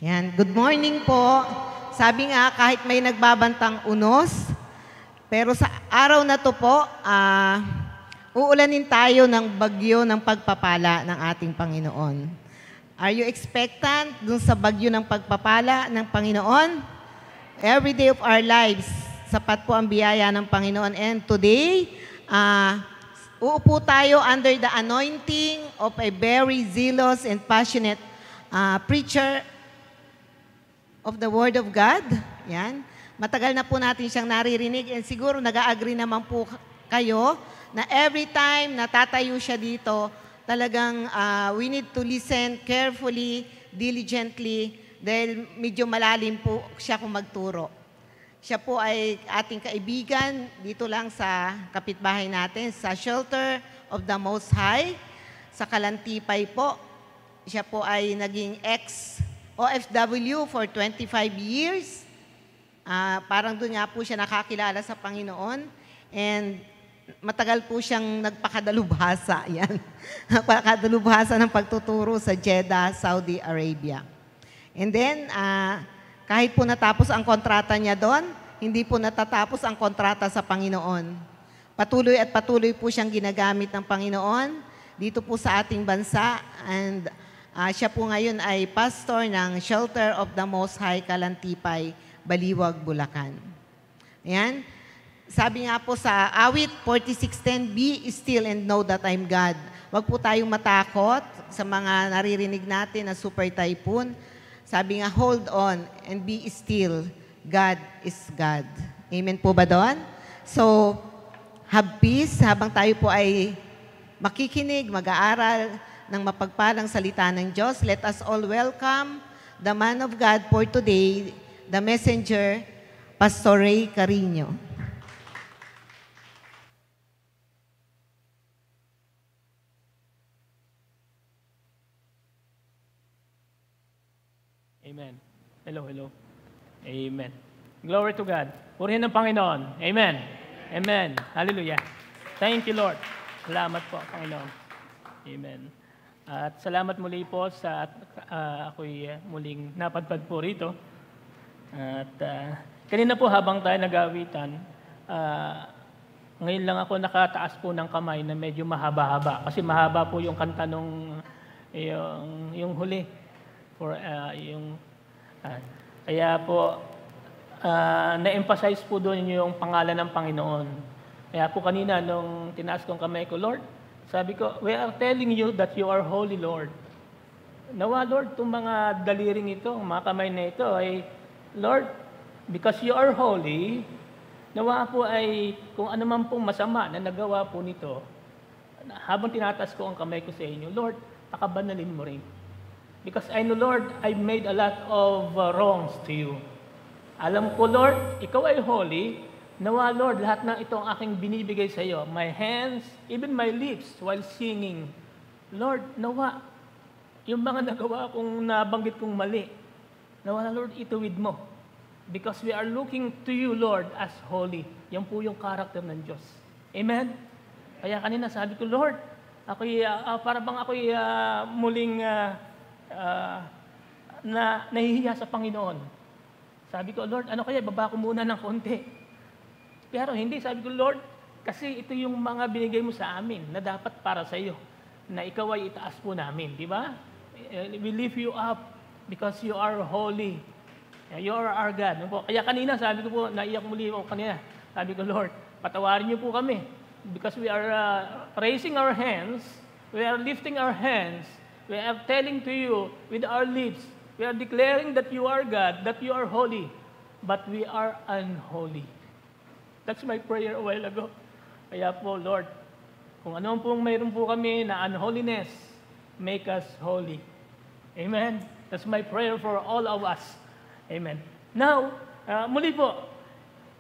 Yan. Good morning po. Sabi nga, kahit may nagbabantang unos, pero sa araw na to po, uulanin tayo ng bagyo ng pagpapala ng ating Panginoon. Are you expectant dun sa bagyo ng pagpapala ng Panginoon? Every day of our lives, sapat po ang biyaya ng Panginoon. And today, uupo tayo under the anointing of a very zealous and passionate preacher of the Word of God. Yan. Matagal na po natin siyang naririnig and siguro nag-agree naman po kayo na every time natatayo siya dito, talagang we need to listen carefully, diligently, dahil medyo malalim po siya kung magturo. Siya po ay ating kaibigan dito lang sa kapitbahay natin, sa Shelter of the Most High, sa Kalantipay po. Siya po ay naging OFW for 25 years. Parang doon nga po siya nakakilala sa Panginoon. And matagal po siyang nagpakadalubhasa. Yan. Nagpakadalubhasa ng pagtuturo sa Jeddah, Saudi Arabia. And then, kahit po natapos ang kontrata niya doon, hindi po natatapos ang kontrata sa Panginoon. Patuloy at patuloy po siyang ginagamit ng Panginoon dito po sa ating bansa. And siya po ngayon ay pastor ng Shelter of the Most High, Kalantipay, Baliwag, Bulacan. Ayan. Sabi nga po sa awit 46:10, be still and know that I'm God. Huwag po tayong matakot sa mga naririnig natin na super typhoon. Sabi nga, hold on and be still. God is God. Amen po ba doon? So, have peace habang tayo po ay makikinig, mag-aaral ng mapagpalang salita ng Diyos. Let us all welcome the man of God for today, the messenger, Pastor Ray Carino. Amen. Hello. Amen. Glory to God. Purihin ng Panginoon. Amen. Amen. Hallelujah. Thank you, Lord. Salamat po, Panginoon. Amen. At salamat muli po sa ako'y muling napadpad po rito. At kanina po habang tayo nag-aawitan, ngayon lang ako nakataas po ng kamay na medyo mahaba-haba. Kasi mahaba po yung kanta nung yung huli. Kaya po, na-emphasize po doon yung pangalan ng Panginoon. Kaya po kanina, nung tinaas kong kamay ko, Lord, sabi ko, we are telling you that you are holy, Lord. Nawa, Lord, itong mga daliring ito, mga kamay na ito, ay, Lord, because you are holy, nawa po ay, kung ano man pong masama na nagawa po nito, habang tinataas ko ang kamay ko sa inyo, Lord, pakabanalin mo rin. Because I know, Lord, I've made a lot of wrongs to you. Alam ko, Lord, ikaw ay holy. Nawa, Lord, lahat ng ito ang aking binibigay sa iyo. My hands, even my lips while singing. Lord, nawa, yung mga nagawa kong nabanggit kong mali. Nawa, Lord, ituwid mo. Because we are looking to you, Lord, as holy. Yan po yung character ng Diyos. Amen? Kaya kanina sabi ko, Lord, ako'y, para bang ako'y muling nahihiya sa Panginoon. Sabi ko, Lord, ano kaya, baba ko muna ng konti. Pero hindi, sabi ko, Lord, kasi ito yung mga binigay mo sa amin na dapat para sa iyo, na ikaw ay itaas po namin, di ba? We lift you up because you are holy. You are our God. Kaya kanina, sabi ko po, naiyak muli ako kanina. Sabi ko, Lord, patawarin niyo po kami because we are raising our hands, we are lifting our hands, we are telling to you with our lips, we are declaring that you are God, that you are holy, but we are unholy. That's my prayer a while ago. Kaya po, Lord, kung ano pong mayroon po kami na unholiness, make us holy. Amen? That's my prayer for all of us. Amen. Now, muli po,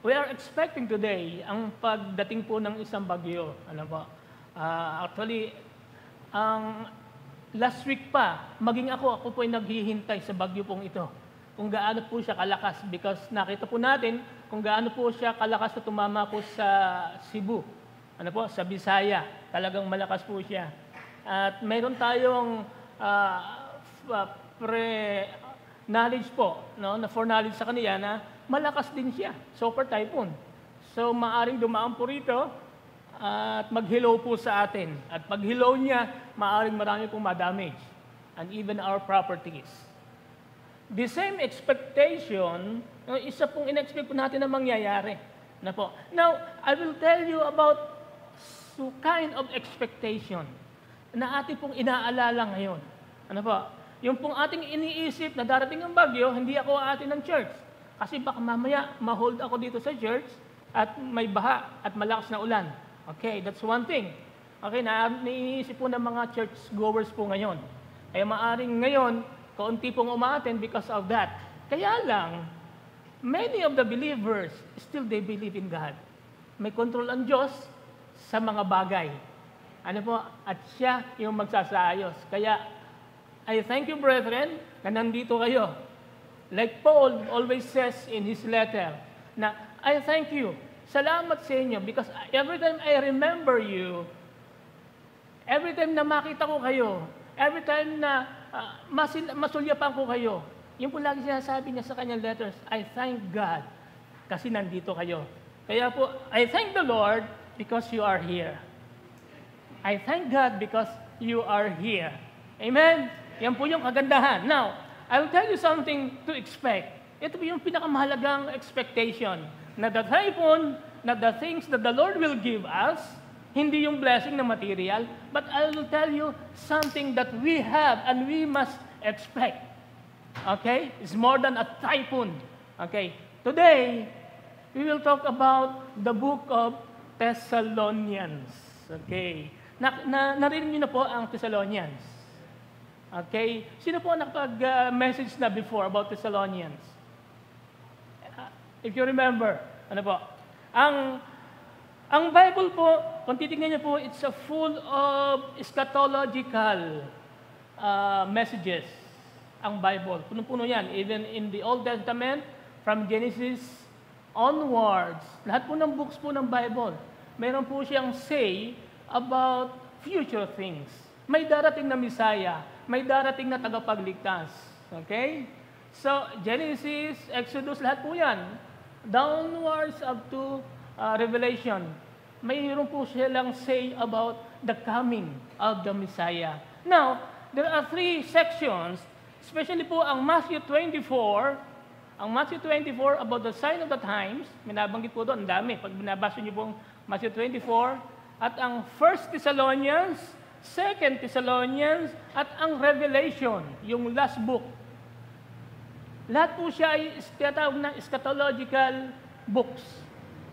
we are expecting today ang pagdating po ng isang bagyo. Ano po? Actually, ang last week pa, maging ako po ay naghihintay sa bagyo pong ito. Kung gaano po siya kalakas. Because nakita po natin kung gaano po siya kalakas na tumama po sa Cebu. Ano po? Sa Bisaya. Talagang malakas po siya. At mayroon tayong knowledge po, no, na foreknowledge sa kanya na malakas din siya, super typhoon. So, maaring dumaan po rito at mag-hello po sa atin. At pag-hello niya, maaring marami pong ma-damage. And even our properties. The same expectation, isa pong in-expect po natin na mangyayari. Na po. Now, I will tell you about kind of expectation na ating pong inaalala ngayon. Ano po? Yung pong ating iniisip na darating ang bagyo, hindi ako atin ng church. Kasi baka mamaya ma-hold ako dito sa church at may baha at malakas na ulan. Okay, that's one thing. Okay, naiisip po ng mga church goers po ngayon. Kaya maaring ngayon, kaunti pong umaaten because of that. Kaya lang, many of the believers, still they believe in God. May control ang Diyos sa mga bagay. Ano po? At siya yung magsasaayos. Kaya, I thank you, brethren, na nandito kayo. Like Paul always says in his letter, na I thank you. Salamat sa inyo because every time I remember you, every time na makita ko kayo, every time na masulyapan ko kayo, yun po lagi sinasabi niya sa kanyang letters, I thank God kasi nandito kayo. Kaya po, I thank the Lord because you are here. I thank God because you are here. Amen? Yan po yung kagandahan. Now, I will tell you something to expect. Ito po yung pinakamahalagang expectation. Na the typhoon, na the things that the Lord will give us, hindi yung blessing na material, but I will tell you something that we have and we must expect. Okay? It's more than a typhoon. Okay? Today, we will talk about the book of Thessalonians. Okay? Narinig niyo na po ang Thessalonians. Okay? Sino po nakapag-message na before about Thessalonians? If you remember, ano po? Ang Bible po, kung titignan niyo po, it's a full of eschatological messages. Ang Bible. Punong-puno yan. Even in the Old Testament, from Genesis onwards, lahat po ng books po ng Bible, meron po siyang say about future things. May darating na Messiah, may darating na tagapagligtas. Okay? So, Genesis, Exodus, lahat po yan. Downwards up to Revelation. Mayroon po silang say about the coming of the Messiah. Now, there are 3 sections, especially po ang Matthew 24, about the sign of the times, minabanggit po doon, ang dami. Pag binabasa niyo pong Matthew 24, at ang 1 Thessalonians, 2 Thessalonians, at ang Revelation, yung last book. Lahat po siya ay tinatawag na eschatological books.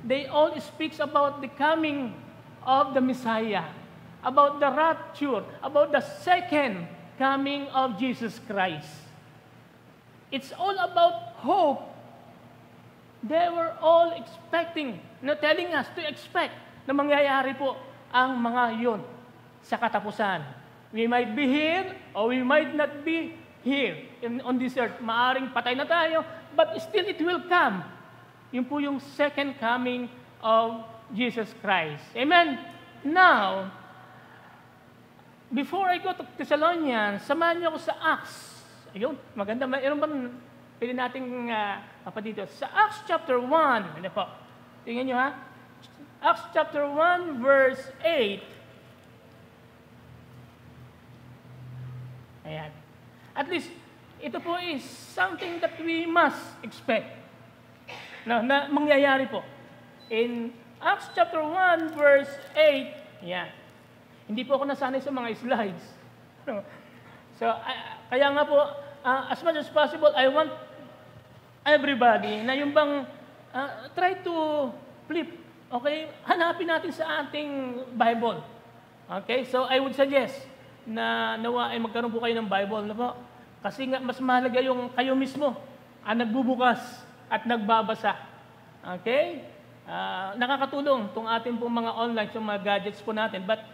They all speaks about the coming of the Messiah, about the rapture, about the second coming of Jesus Christ. It's all about hope. They were all expecting, telling us to expect na mangyayari po ang mga yun sa katapusan. We might be here or we might not be here on this earth. Maaring patay na tayo, but still it will come. Yun po yung second coming of Jesus Christ. Amen? Now, before I go to Thessalonians, samahan niyo ako sa Acts. Ayun, maganda. Mayroon ba pwede nating dito? Sa Acts chapter 1, ano po? Tingnan niyo ha. Acts chapter 1, verse 8. Ayan. At least, ito po is something that we must expect na mangyayari po. In Acts chapter 1, verse 8, yan. Hindi po ako nasanay sa mga slides. So, kaya nga po, as much as possible, I want everybody na yung bang try to flip. Okay? Hanapin natin sa ating Bible. Okay? So, I would suggest na nawa ay magkaroon po kayo ng Bible na po. Kasi nga, mas mahalaga yung kayo mismo ang nagbubukas at nagbabasa. Okay? Nakakatulong itong ating pong mga online, yung mga gadgets po natin. But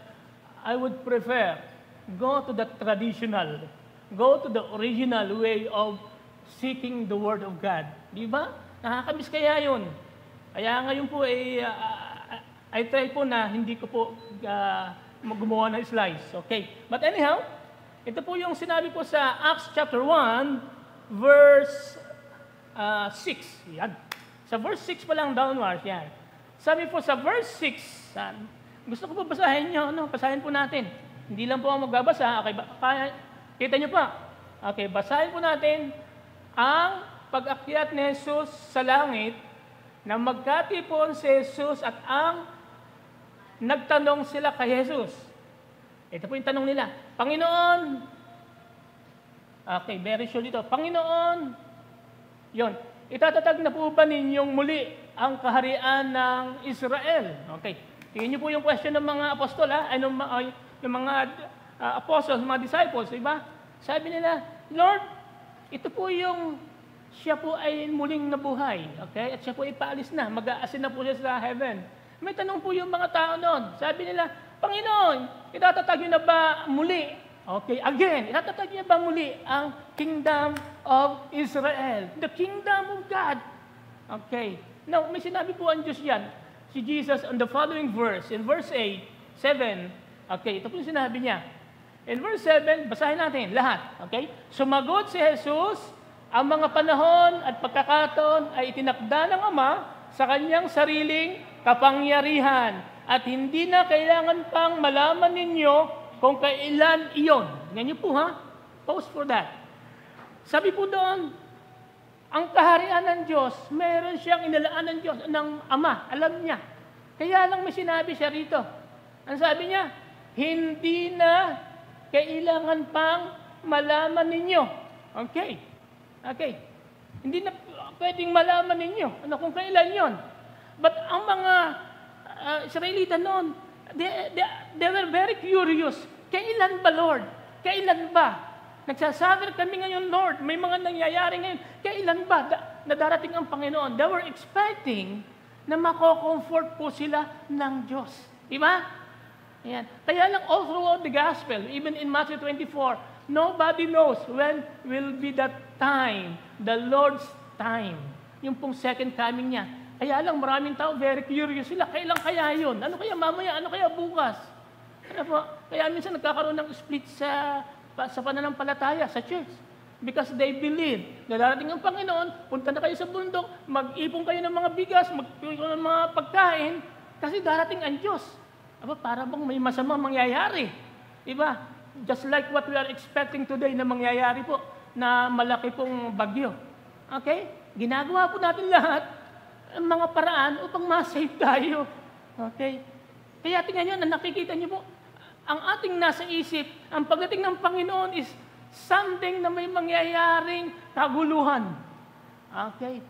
I would prefer go to the traditional, go to the original way of seeking the Word of God. Di ba? Nakakamiss kaya yun. Kaya ngayon po, I try po na hindi ko po gumawa ng slides. Okay. But anyhow, ito po yung sinabi po sa Acts chapter 1, verse 6. Yan. Sa verse 6 pa lang downwards, yan. Sabi po sa verse 6, gusto ko po basahin nyo, basahin po natin. Hindi lang po ako magbabasa. Okay, kita nyo pa. Okay, basahin po natin ang pag-akyat ni Jesus sa langit na magkatipon si Jesus at ang nagtanong sila kay Jesus. Ito po yung tanong nila. Panginoon, okay, very sure dito. Panginoon, yon, itatatag na po ba ninyong muli ang kaharian ng Israel? Okay, tingin niyo po yung question ng mga apostol, ng mga apostles, mga disciples, diba? Sabi nila, Lord, ito po yung siya po ay muling nabuhay, okay? At siya po ay paalis na, mag-aasin na po siya sa heaven. May tanong po yung mga tao noon. Sabi nila, Panginoon, itatatag niyo na ba muli? Okay, again, itatatag niyo ba muli ang kingdom of Israel? The kingdom of God. Okay. Now, may sinabi po ang Diyos yan. Si Jesus on the following verse, in verse 7, okay, ito po yung sinabi niya. In verse 7, basahin natin lahat. Okay? Sumagot si Jesus, ang mga panahon at pagkakataon ay itinakda ng Ama sa kanyang sariling kapangyarihan at hindi na kailangan pang malaman ninyo kung kailan iyon. Ganyan niyo po ha? Pause for that. Sabi po doon, ang kaharian ng Diyos, meron siyang inalaan ng Diyos, ng Ama, alam niya. Kaya lang may sinabi siya rito. Ang sabi niya, hindi na kailangan pang malaman ninyo. Okay. Okay. Hindi na pwedeng malaman ninyo kung kailan yon. But ang mga Israelita noon, they were very curious. Kailan ba, Lord? Kailan ba? Nagsasabi kami ngayon, Lord, may mga nangyayari ngayon. Kailan ba na darating ang Panginoon? They were expecting na mako-comfort po sila ng Diyos. Diba? Ayan. Kaya lang all throughout the gospel, even in Matthew 24, nobody knows when will be that time, the Lord's time. Yung pong second coming niya. Kaya lang maraming tao, very curious sila. Kailan kaya yun? Ano kaya mamaya? Ano kaya bukas? Ano po? Kaya minsan nagkakaroon ng split sa pananampalataya, sa church. Because they believe na darating ang Panginoon, punta na kayo sa bundok, mag-ipon kayo ng mga bigas, mag-ipon ng mga pagkain, kasi darating ang Diyos. Aba, para bang may masamang mangyayari? Diba? Just like what we are expecting today na mangyayari po, na malaki pong bagyo. Okay? Ginagawa po natin lahat ang mga paraan upang ma-save tayo. Okay? Kaya tingnan nyo, na nakikita nyo po, ang ating nasa isip, ang pagdating ng Panginoon is something na may mangyayaring kaguluhan. Okay?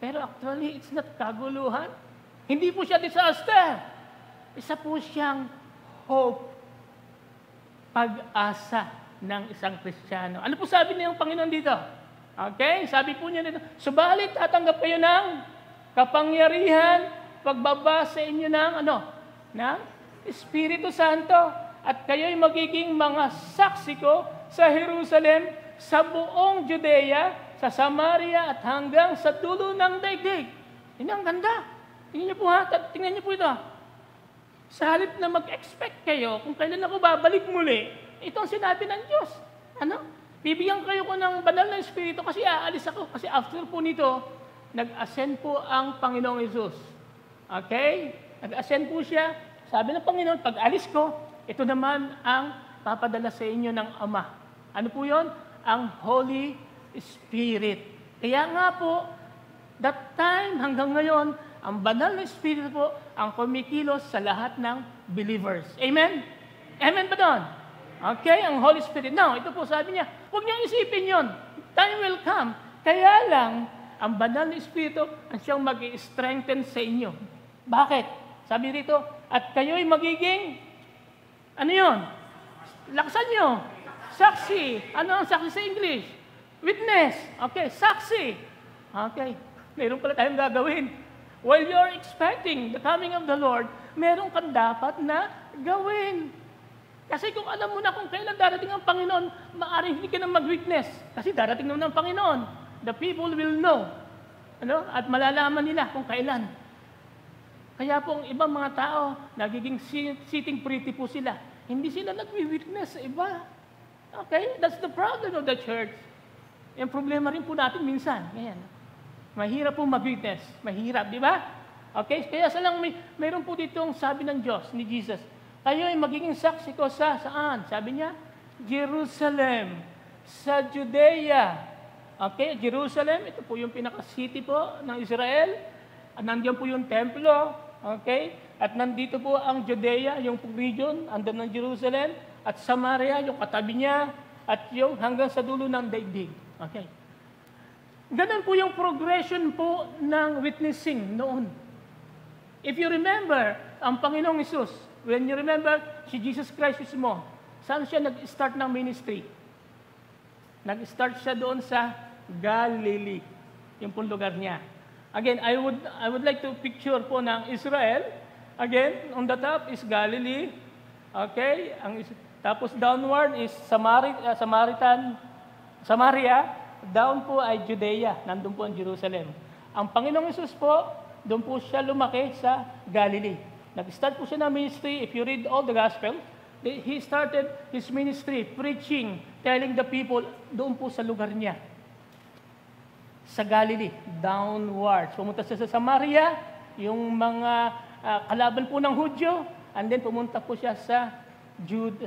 Pero actually, it's not kaguluhan. Hindi po siya disaster. Isa po siyang hope, pag-asa ng isang Kristiyano. Ano po sabi niya ng Panginoon dito? Okay? Sabi po niya dito, subalit tatanggap kayo ng kapangyarihan, pagbaba sa inyo ng ng Espiritu Santo, at kayo'y magiging mga saksi ko sa Jerusalem, sa buong Judea, sa Samaria, at hanggang sa dulo ng daigdig. Yun ang ganda. Tingnan niyo po ha, tingnan niyo po ito. Sa halip na mag-expect kayo kung kailan ako babalik muli, ito ang sinabi ng Diyos. Bibigyan kayo ko ng banal na Espiritu kasi aalis ako. Kasi after po nito, nag-ascend po ang Panginoong Yesus. Okay? Nag-ascend po siya. Sabi ng Panginoon, pag alis ko, ito naman ang papadala sa inyo ng Ama. Ano po yon? Ang Holy Spirit. Kaya nga po, that time hanggang ngayon, ang banal na Espiritu po ang kumikilos sa lahat ng believers. Amen? Amen ba doon? Okay, ang Holy Spirit. Now, ito po sabi niya, huwag niyo isipin yon. Time will come. Kaya lang, ang banal na Espiritu ang siyang mag-i-strengthen sa inyo. Bakit? Sabi rito, at kayo'y magiging, ano yon? Laksan nyo. Saksi. Ano ang saksi sa English? Witness. Okay, saksi. Okay, mayroon pala tayong gagawin. While you're expecting the coming of the Lord, meron kang dapat na gawin. Kasi kung alam mo na kung kailan darating ang Panginoon, maaaring hindi ka na mag-witness. Kasi darating naman ang Panginoon. The people will know. At malalaman nila kung kailan. Kaya po ang ibang mga tao, nagiging sitting pretty po sila. Hindi sila nag-witness sa iba. Okay? That's the problem of the church. Yung problema rin po natin minsan. Ganyan. Mahirap po mag-witness. Mahirap, di ba? Okay? Kaya mayroon po ditong sabi ng Diyos, ni Jesus, kayo ay magiging saksi ko saan? Sabi niya, Jerusalem, sa Judea. Okay? Jerusalem, ito po yung pinaka-city po ng Israel. Nandiyan po yung templo. Okay? At nandito po ang Judea, yung region, andun ng Jerusalem. At Samaria, yung katabi niya. At yung hanggang sa dulo ng daigdig. Okay? Ganun po yung progression po ng witnessing noon. If you remember, ang Panginoong Hesus, when you remember si Jesus Christ mismo, saan siya nag-start ng ministry? Nag-start siya doon sa Galilee, yung pong lugar niya. Again, I would like to picture po ng Israel. Again, on the top is Galilee. Okay? Tapos downward is Samaria. Down po ay Judea. Nandun po ang Jerusalem. Ang Panginoong Hesus po, doon po siya lumaki sa Galilee. Nag-start po siya ng ministry. If you read all the gospel, he started his ministry, preaching, telling the people, doon po sa lugar niya. Sa Galilee, downwards. Pumunta siya sa Samaria, yung mga kalaban po ng Hudyo, and then pumunta po siya sa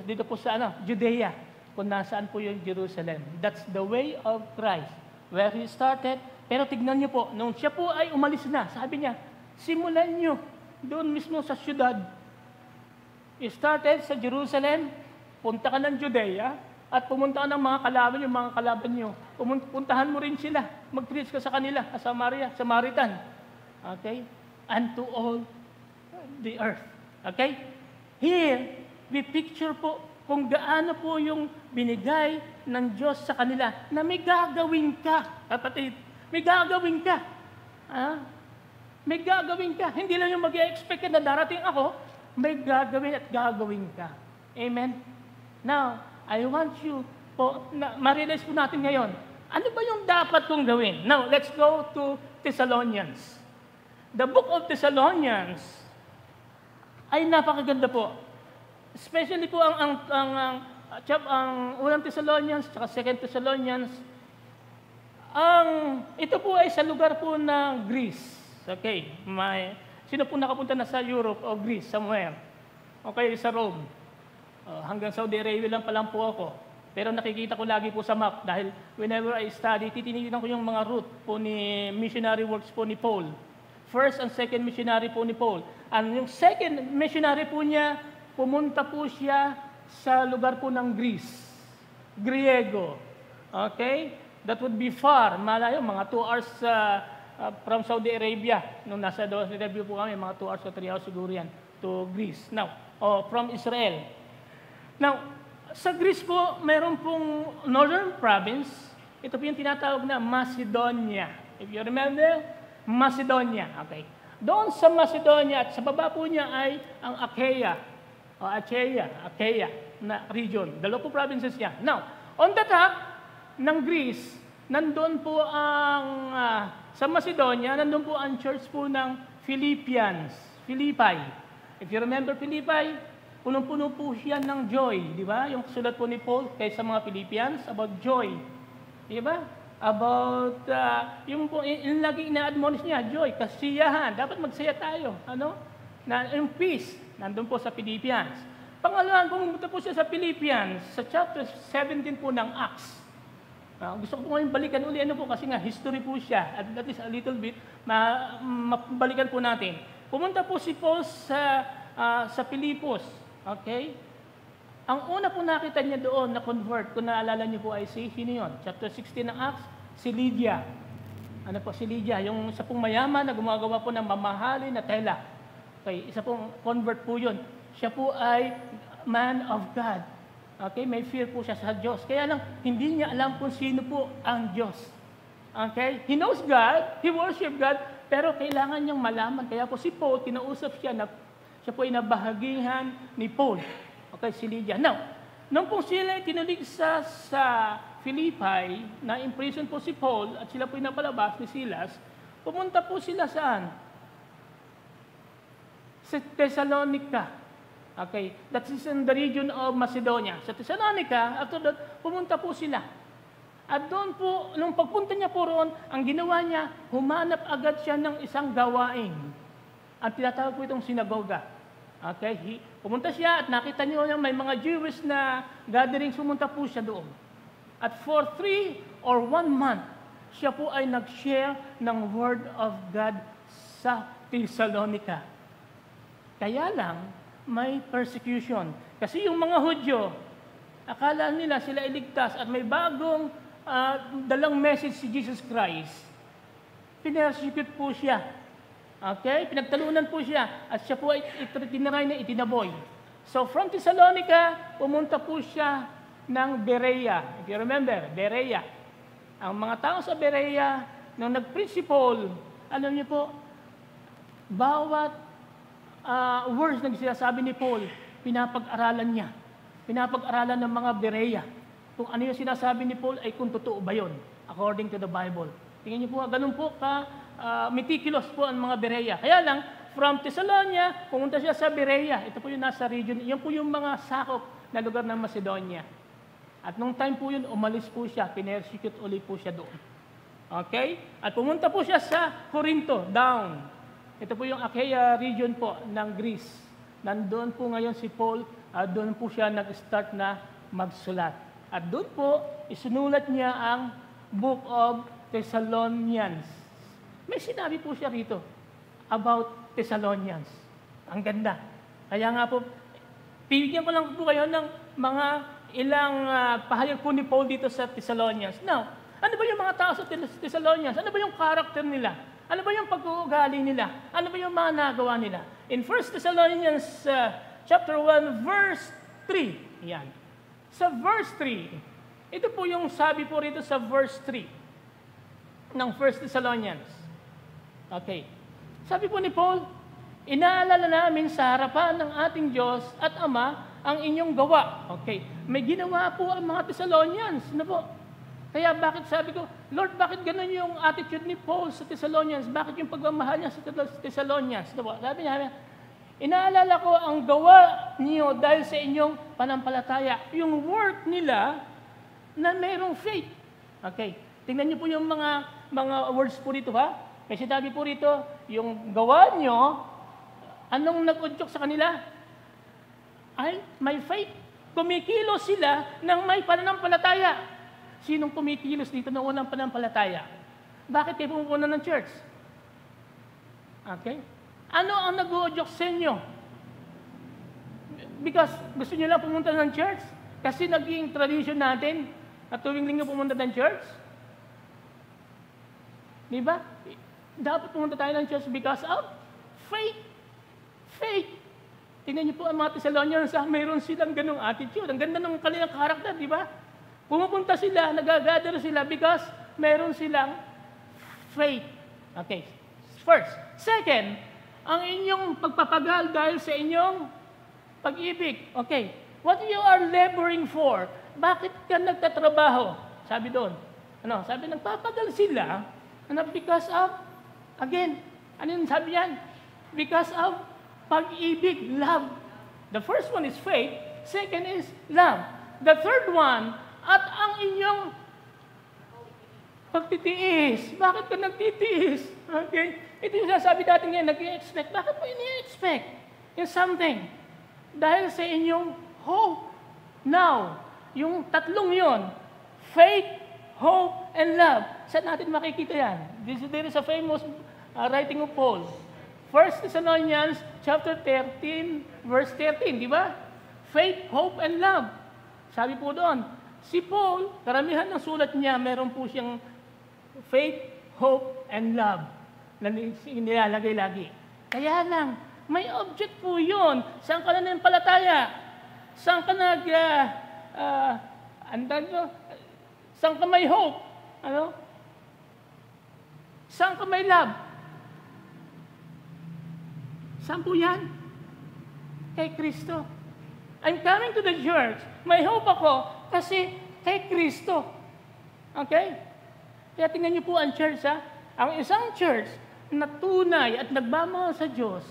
dito po sa Judea, kung nasaan po yung Jerusalem. That's the way of Christ. Where he started, pero tignan niyo po, nung siya po ay umalis na, sabi niya, simulan niyo doon mismo sa syudad. He started sa Jerusalem, punta ka ng Judea, at pumunta ka ng mga kalaban, yung mga kalaban niyo. Puntahan mo rin sila. Mag-preach ka sa kanila, sa Samaritan. Okay? And to all the earth. Okay? Here, we picture po kung gaano po yung binigay ng Diyos sa kanila na may gagawin ka, kapatid. May gagawin ka. May gagawin ka. Hindi lang yung mag-expect na darating ako, may gagawin at gagawin ka. Amen? Now, I want you po, ma-realize po natin ngayon, ano ba yung dapat kong gawin? Now, let's go to Thessalonians. The book of Thessalonians ay napakaganda po. Especially po ang unang Thessalonians at second Thessalonians, ito po ay sa lugar po ng Greece. Okay, sino po nakapunta na sa Europe o Greece, somewhere? Okay, sa Rome. Hanggang Saudi Arabia lang pa lang po ako. Pero nakikita ko lagi po sa map dahil whenever I study, titinignan ko yung mga route po ni missionary works po ni Paul. First and second missionary po ni Paul. And yung second missionary po niya, pumunta po siya sa lugar po ng Greece. Griego. Okay? That would be far. Malayo, mga 2 hours from Saudi Arabia. Nung nasa Saudi Arabia po kami, mga 2 hours o 3 hours siguro yan to Greece. Now, from Israel. Now, sa Greece po, mayroon pong northern province. Ito po yung tinatawag na Macedonia. If you remember, Macedonia. Okay. Doon sa Macedonia at sa baba po niya ay ang Achaia na region. Dalawa po provinces niya. Now, on the top ng Greece, nandun po ang, sa Macedonia, nandun po ang church po ng Philippi. If you remember Philippi, punong-puno po siya ng joy, di ba? Yung sulat po ni Paul kay sa mga Philippians about joy. Di ba? About, yung lagi ina-admonish niya, joy, kasiyahan. Dapat magsaya tayo. Yung peace, nandun po sa Philippians. Pangalawa, pumunta po siya sa Philippians, sa chapter 17 po ng Acts. Gusto ko po ngayon balikan uli, po, kasi nga, history po siya. At that is a little bit, mabalikan po natin. Pumunta po si Paul sa Pilipos. Okay? Ang una po nakita niya doon na convert, kung naalala niyo po ay sino yun? Chapter 16 ng Acts, si Lydia. Si Lydia? Yung isa pong mayaman na gumagawa po ng mamahalin na tela. Okay, isa pong convert po yun. Siya po ay man of God. Okay, may fear po siya sa Diyos. Kaya lang, hindi niya alam kung sino po ang Diyos. Okay? He knows God, he worship God, pero kailangan niyang malaman. Kaya po si Paul, kinausap siya na siya po ay nabahagihan ni Paul. Okay, si Lydia. Now, nung po sila tinulig sa Philippi, na-imprison po si Paul at sila po ay napalabas ni Silas, pumunta po sila saan? Sa Thessalonica. Okay, that is in the region of Macedonia. Sa Thessalonica, after that, pumunta po sila. At doon po, nung pagpunta niya po roon, ang ginawa niya, humanap agad siya ng isang gawain. Ang tinatawag po itong sinagoga. Okay? Pumunta siya at nakita niyo na may mga Jewish na gathering, sumunta po siya doon. At for 3 or 1 month, siya po ay nag-share ng Word of God sa Thessalonica. Kaya lang, may persecution. Kasi yung mga Hudyo, akala nila sila iligtas at may bagong dalang message si Jesus Christ. Pinersecute po siya. Okay? Pinagtalunan po siya at siya po ay itinaray na itinaboy. So from Thessalonica, pumunta po siya ng Berea. If you remember, Berea. Ang mga tao sa Berea, nung nag-principle, alam niyo po, bawat words na sinasabi ni Paul, pinapag-aralan niya. Pinapag-aralan ng mga Berea. Kung ano yung sinasabi ni Paul ay kung totoo ba yun, according to the Bible. Tingnan niyo po, ganun po meticulous po ang mga Berea. Kaya lang, from Thessalonica, pumunta siya sa Berea. Ito po yung nasa region, yan po yung mga sakop na lugar ng Macedonia. At nung time po yun, umalis po siya, pinersecute ulit po siya doon. Okay? At pumunta po siya sa Corinto, down. Ito po yung Achaia region po ng Greece. Nandoon po ngayon si Paul, doon po siya nag-start na magsulat. At doon po, isinulat niya ang Book of Thessalonians. May sinabi po siya rito about Thessalonians. Ang ganda. Kaya nga po, bibigyan ko lang po kayo ng mga ilang pahayag po ni Paul dito sa Thessalonians. Now, ano ba yung mga tao sa Thessalonians? Ano ba yung character nila? Ano ba yung pag-uugali nila? Ano ba yung mga nagawa nila? In 1 Thessalonians chapter 1, verse 3. Yan. Sa verse 3, ito po yung sabi po rito sa verse 3 ng 1 Thessalonians. Okay. Sabi po ni Paul, inaalala namin sa harapan ng ating Diyos at Ama ang inyong gawa. Okay. May ginawa po ang mga Thessalonians. Ano po? Kaya bakit sabi ko, Lord, bakit ganun yung attitude ni Paul sa Thessalonians? Bakit yung pagmamahal niya sa Thessalonians? Ano po? Sabi niya, inaalala ko ang gawa niyo dahil sa inyong panampalataya. Yung work nila na mayroong faith. Okay. Tingnan niyo po yung mga words po dito, ha? Kasi sabi po rito, yung gawa niyo, anong nag-udyok sa kanila? Ay, may faith. Kumikilos sila ng may pananampalataya. Sinong kumikilos dito na unang pananampalataya? Bakit kayo pumupunta ng church? Okay? Ano ang nag-uudyok sa inyo? Because gusto nyo lang pumunta ng church? Kasi naging tradition natin na tuwing linggo pumunta ng church? Di ba? Dapat pumunta tayo ng church because of faith. Faith. Tingnan niyo po ang mga Thessalonians, mayroon silang ganung attitude. Ang ganda ng kanilang karakter, di ba? Pumupunta sila, nagagather sila because mayroon silang faith. Okay. First. Second, ang inyong pagpapagal dahil sa inyong pag-ibig. Okay. What you are laboring for? Bakit ka nagtatrabaho? Sabi doon. Ano? Sabi, nagpapagal sila because of, again, ano yung sabi yan? Because of pag-ibig, love. The first one is faith. Second is love. The third one, at ang inyong pagtitiis. Bakit ka nagtitiis? Okay? Ito yung sasabi natin ngayon, nag-i-expect. Bakit mo ini-expect? In something. Dahil sa inyong hope. Now, yung tatlong yon, faith, hope, and love. Saan natin makikita yan? There is a famous writing of Paul. 1 Thessalonians chapter 13, verse 13, di ba? Faith, hope, and love. Sabi po doon, si Paul, karamihan ng sulat niya, meron po siyang faith, hope, and love na nilalagay lagi. Kaya lang, may object po yun. Saan ka na nanampalataya? Saan ka saan ka may hope? Ano? Saan ka may love? Saan po yan? Kay Kristo. I'm coming to the church. May hope ako kasi kay Kristo. Okay? Kaya tingnan niyo po ang church, ha? Ang isang church na tunay at nagmamahal sa Diyos,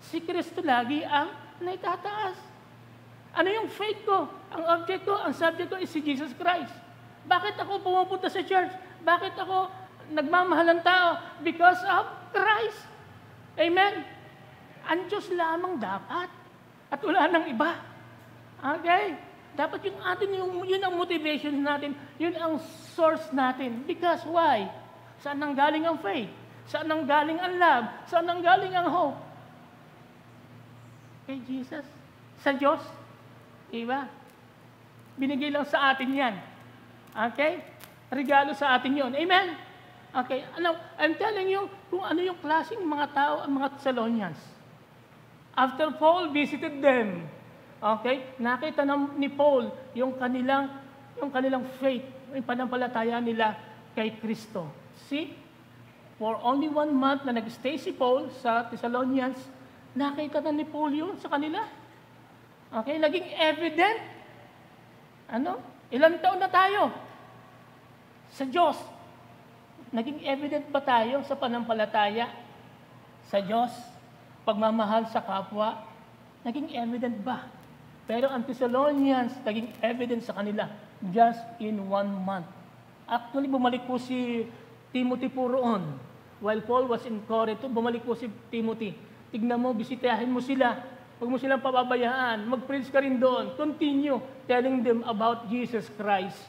si Kristo lagi ang naitataas. Ano yung faith ko? Ang object ko, ang subject ko is si Jesus Christ. Bakit ako pumupunta sa church? Bakit ako nagmamahal ng tao? Because of Christ. Amen? Ang Diyos lamang dapat. At wala nang iba. Okay? Dapat yung atin, yun ang motivation natin. Yun ang source natin. Because why? Saan nang galing ang faith? Saan nang galing ang love? Saan nang galing ang hope? Kay Jesus. Sa Diyos. Diba? Binigay lang sa atin yan. Okay? Regalo sa atin yon. Amen? Okay? I'm telling you kung ano yung klaseng mga tao, ang mga Thessalonians. After Paul visited them, okay? Nakita ni Paul yung kanilang faith, yung panampalataya nila kay Kristo. See? For only 1 month na nag-stay si Paul sa Thessalonians, nakita na ni Paul yun sa kanila. Okay? Naging evident. Ilang taon na tayo sa Diyos? Naging evident ba tayo sa panampalataya sa Diyos? Pagmamahal sa kapwa? Naging evident ba? Pero ang Thessalonians, naging evident sa kanila just in 1 month. Actually, bumalik po si Timothy po roon. While Paul was in Corinth, bumalik po si Timothy. Tignan mo, bisitahin mo sila. Huwag mo silang pababayaan. Mag-preach ka rin doon. Continue telling them about Jesus Christ.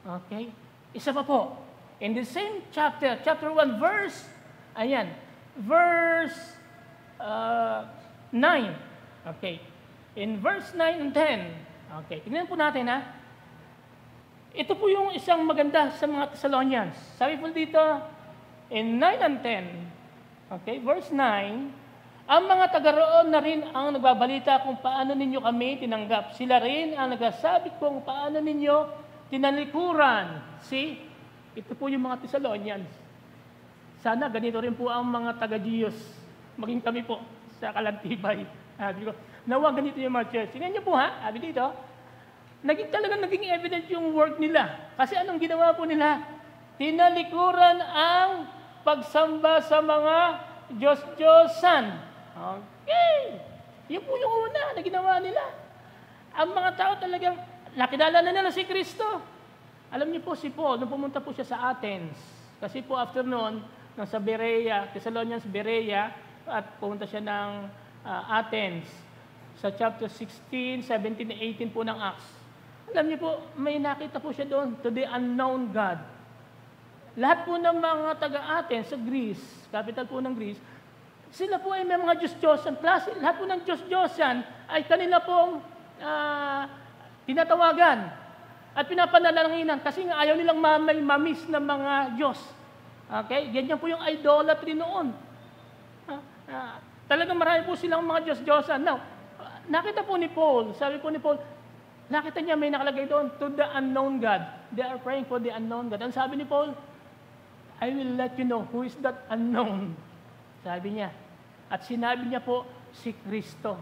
Okay? Isa pa po. In the same chapter 1, verse 9. Okay. In verse 9 and 10. Okay. Tingnan po natin, ha. Ito po yung isang maganda sa mga Thessalonians. Sabi po dito, in 9 and 10. Okay. Verse 9. Ang mga taga-roon na rin ang nagbabalita kung paano ninyo kami tinanggap. Sila rin ang nagsasabi kung paano ninyo tinalikuran. See? Ito po yung mga Thessalonians. Sana ganito rin po ang mga taga-Diyos. Maging kami po sa Kalantibay. Sabi ko, nawa ganito yung mga church. Tingnan niyo po, ha? Sabi dito, naging evident yung work nila. Kasi anong ginawa po nila? Tinalikuran ang pagsamba sa mga Diyos-Diyosan. Okay. Yun po yung una na ginawa nila. Ang mga tao talagang nakilala na nila si Kristo. Alam niyo po si Paul, nung pumunta po siya sa Athens, kasi po after noon, nasa Berea, Thessalonians, Berea, at pumunta siya ng Athens, sa chapter 16, 17, 18 po ng Acts. Alam niyo po, may nakita po siya doon, to the unknown God. Lahat po ng mga taga-Athens sa Greece, capital po ng Greece, sila po ay may mga Diyos-Diyosan. Lahat po ng Diyos-Diyosan ay kanila pong tinatawagan at pinapanalalanginan kasi nga ayaw nilang mamis ng mga Diyos. Okay? Ganyan po yung idolatry noon. Talagang marami po silang mga Diyos-Diyosan. Now, nakita po ni Paul, sabi po ni Paul, nakita niya may nakalagay doon, to the unknown God. They are praying for the unknown God. Ang sabi ni Paul, I will let you know who is that unknown. Sabi niya. At sinabi niya po, si Kristo.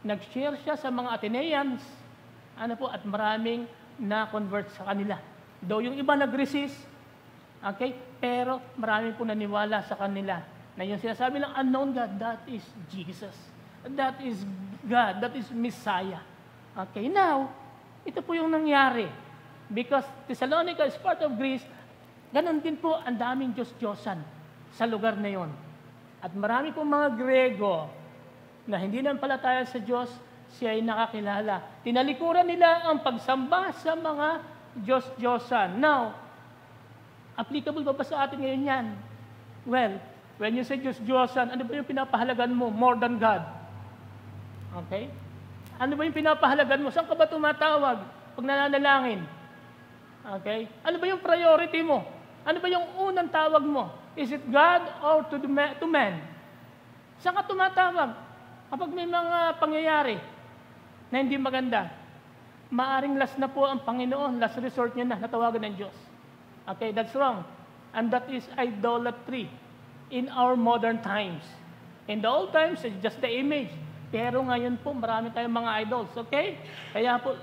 Nag-share siya sa mga Athenians, at maraming na-convert sa kanila. Though yung iba nag-resist, okay, pero maraming po naniwala sa kanila. Na yung sinasabi ng unknown God, that is Jesus. That is God. That is Messiah. Okay, now, ito po yung nangyari. Because Thessalonica is part of Greece, ganon din po ang daming Diyos-Diyosan sa lugar na yon. At marami pong mga Grego na hindi nampalataya sa Diyos, siya ay nakakilala. Tinalikuran nila ang pagsamba sa mga Diyos-Diyosan. Now, applicable ba sa atin ngayon yan? Well, when you say Diyos-Diyosan, ano ba yung pinapahalagan mo more than God? Okay? Ano ba yung pinapahalagan mo? Saan ka ba tumatawag pag nananalangin? Okay? Ano ba yung priority mo? Ano ba yung unang tawag mo? Is it God or to man? Saan ka tumatawag? Kapag may mga pangyayari na hindi maganda, maaring last na po ang Panginoon, last resort niya na, natawagan ng Diyos. Okay, that's wrong. And that is idolatry in our modern times. In the old times, it's just the image. Pero ngayon po, marami tayong mga idols. Okay? Kaya po,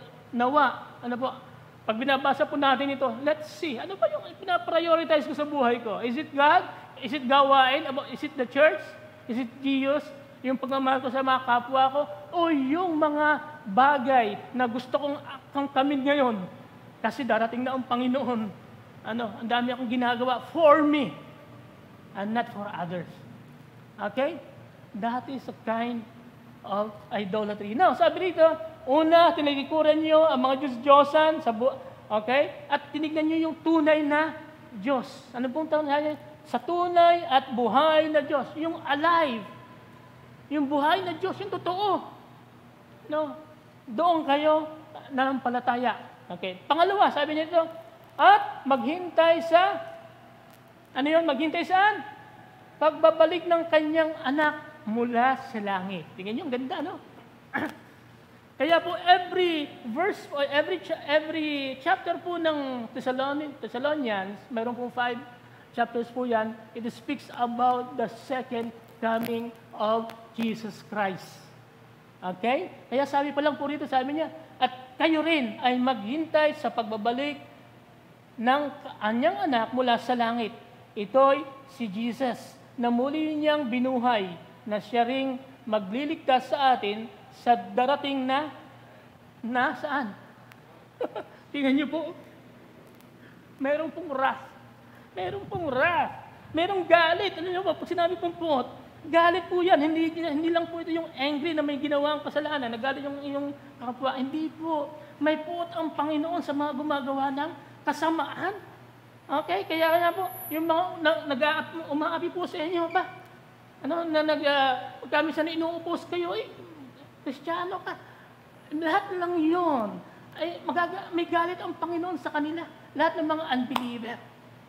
pag binabasa po natin ito, let's see, ano ba yung pinaprioritize ko sa buhay ko? Is it God? Is it gawain? Is it the church? Is it Jesus? Yung pagmamahal ko sa mga kapwa ko? O yung mga bagay na gusto kong kamkamid ngayon? Kasi darating na ang Panginoon. Ang dami akong ginagawa for me and not for others. Okay? That is a kind of idolatry. Now, sabi rito, una, tinalikuran nyo ang mga Diyos-Diyosan okay? At tinignan nyo yung tunay na Diyos. Ano pong tunay? Sa tunay at buhay na Diyos. Yung alive. Yung buhay na Diyos, yung totoo. No? Doon kayo nanampalataya. Okay? Pangalawa, sabi niya ito, at maghintay sa, ano yun? Maghintay saan? Pagbabalik ng kanyang anak mula sa langit. Tingnan niyo, ang ganda, no? Kaya po, every verse, or every chapter po ng Thessalonians, mayroon po 5 chapters po yan, it speaks about the second coming of Jesus Christ. Okay? Kaya sabi pa lang po rito, sabi niya, at kayo rin ay maghintay sa pagbabalik ng kanyang anak mula sa langit. Ito'y si Jesus, na muli niyang binuhay, na siya ring magliligtas sa atin sa darating na saan? Tingnan niyo po, meron pong wrath. Meron pong wrath. Merong galit. Ano niyo po, pag sinabi pong pot, galit po yan. Hindi lang po ito yung angry na may ginawang kasalanan, nagalit yung kapwa. Hindi po. May pot ang Panginoon sa mga gumagawa ng kasamaan. Okay? Kaya po, yung mga umaapi po sa inyo ba? Kami sa inuupos kayo, Kristiyano ka. Lahat lang yun. May galit ang Panginoon sa kanila. Lahat ng mga unbeliever.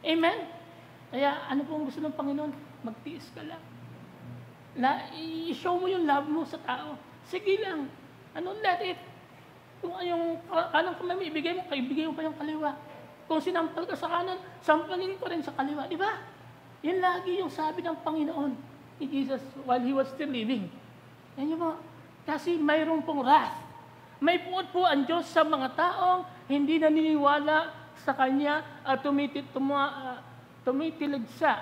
Amen? Kaya ano po ang gusto ng Panginoon? Magtiis ka lang. I-show mo yung love mo sa tao. Sige lang. Let it. Kung yung kanang kamay mo, ibigay mo pa yung kaliwa. Kung sinampal ka sa kanan, sampalin ko rin sa kaliwa. Di ba? Yan lagi yung sabi ng Panginoon ni Jesus while He was still living. Yan yun po. Kasi mayroon pong wrath. May puot po ang Diyos sa mga taong hindi naniniwala sa Kanya at tumitiligsa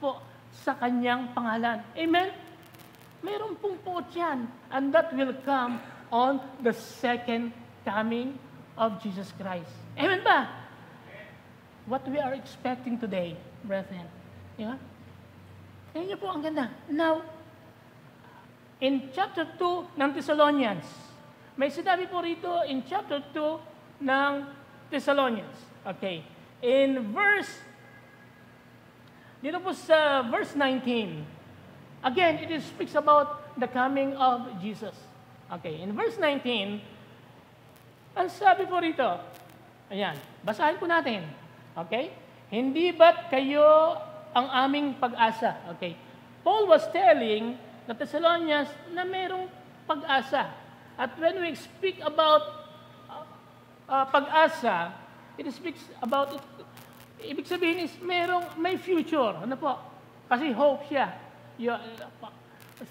po sa Kanyang pangalan. Amen? Mayroon pong puot yan. And that will come on the second coming of Jesus Christ. Amen ba? What we are expecting today, brethren. Yeah? Yan niyo po ang ganda. Now, in chapter 2 ng Thessalonians, may sinabi po rito in chapter 2 ng Thessalonians. Okay. Dito po sa verse 19, again, it speaks about the coming of Jesus. Okay. In verse 19, ang sabi po rito, ayan, basahin po natin. Okay? Hindi ba't kayo ang aming pag-asa? Okay. Paul was telling the Thessalonians na mayroong pag-asa. At when we speak about pag-asa, it speaks about, ibig sabihin is may future. Ano po? Kasi hope siya.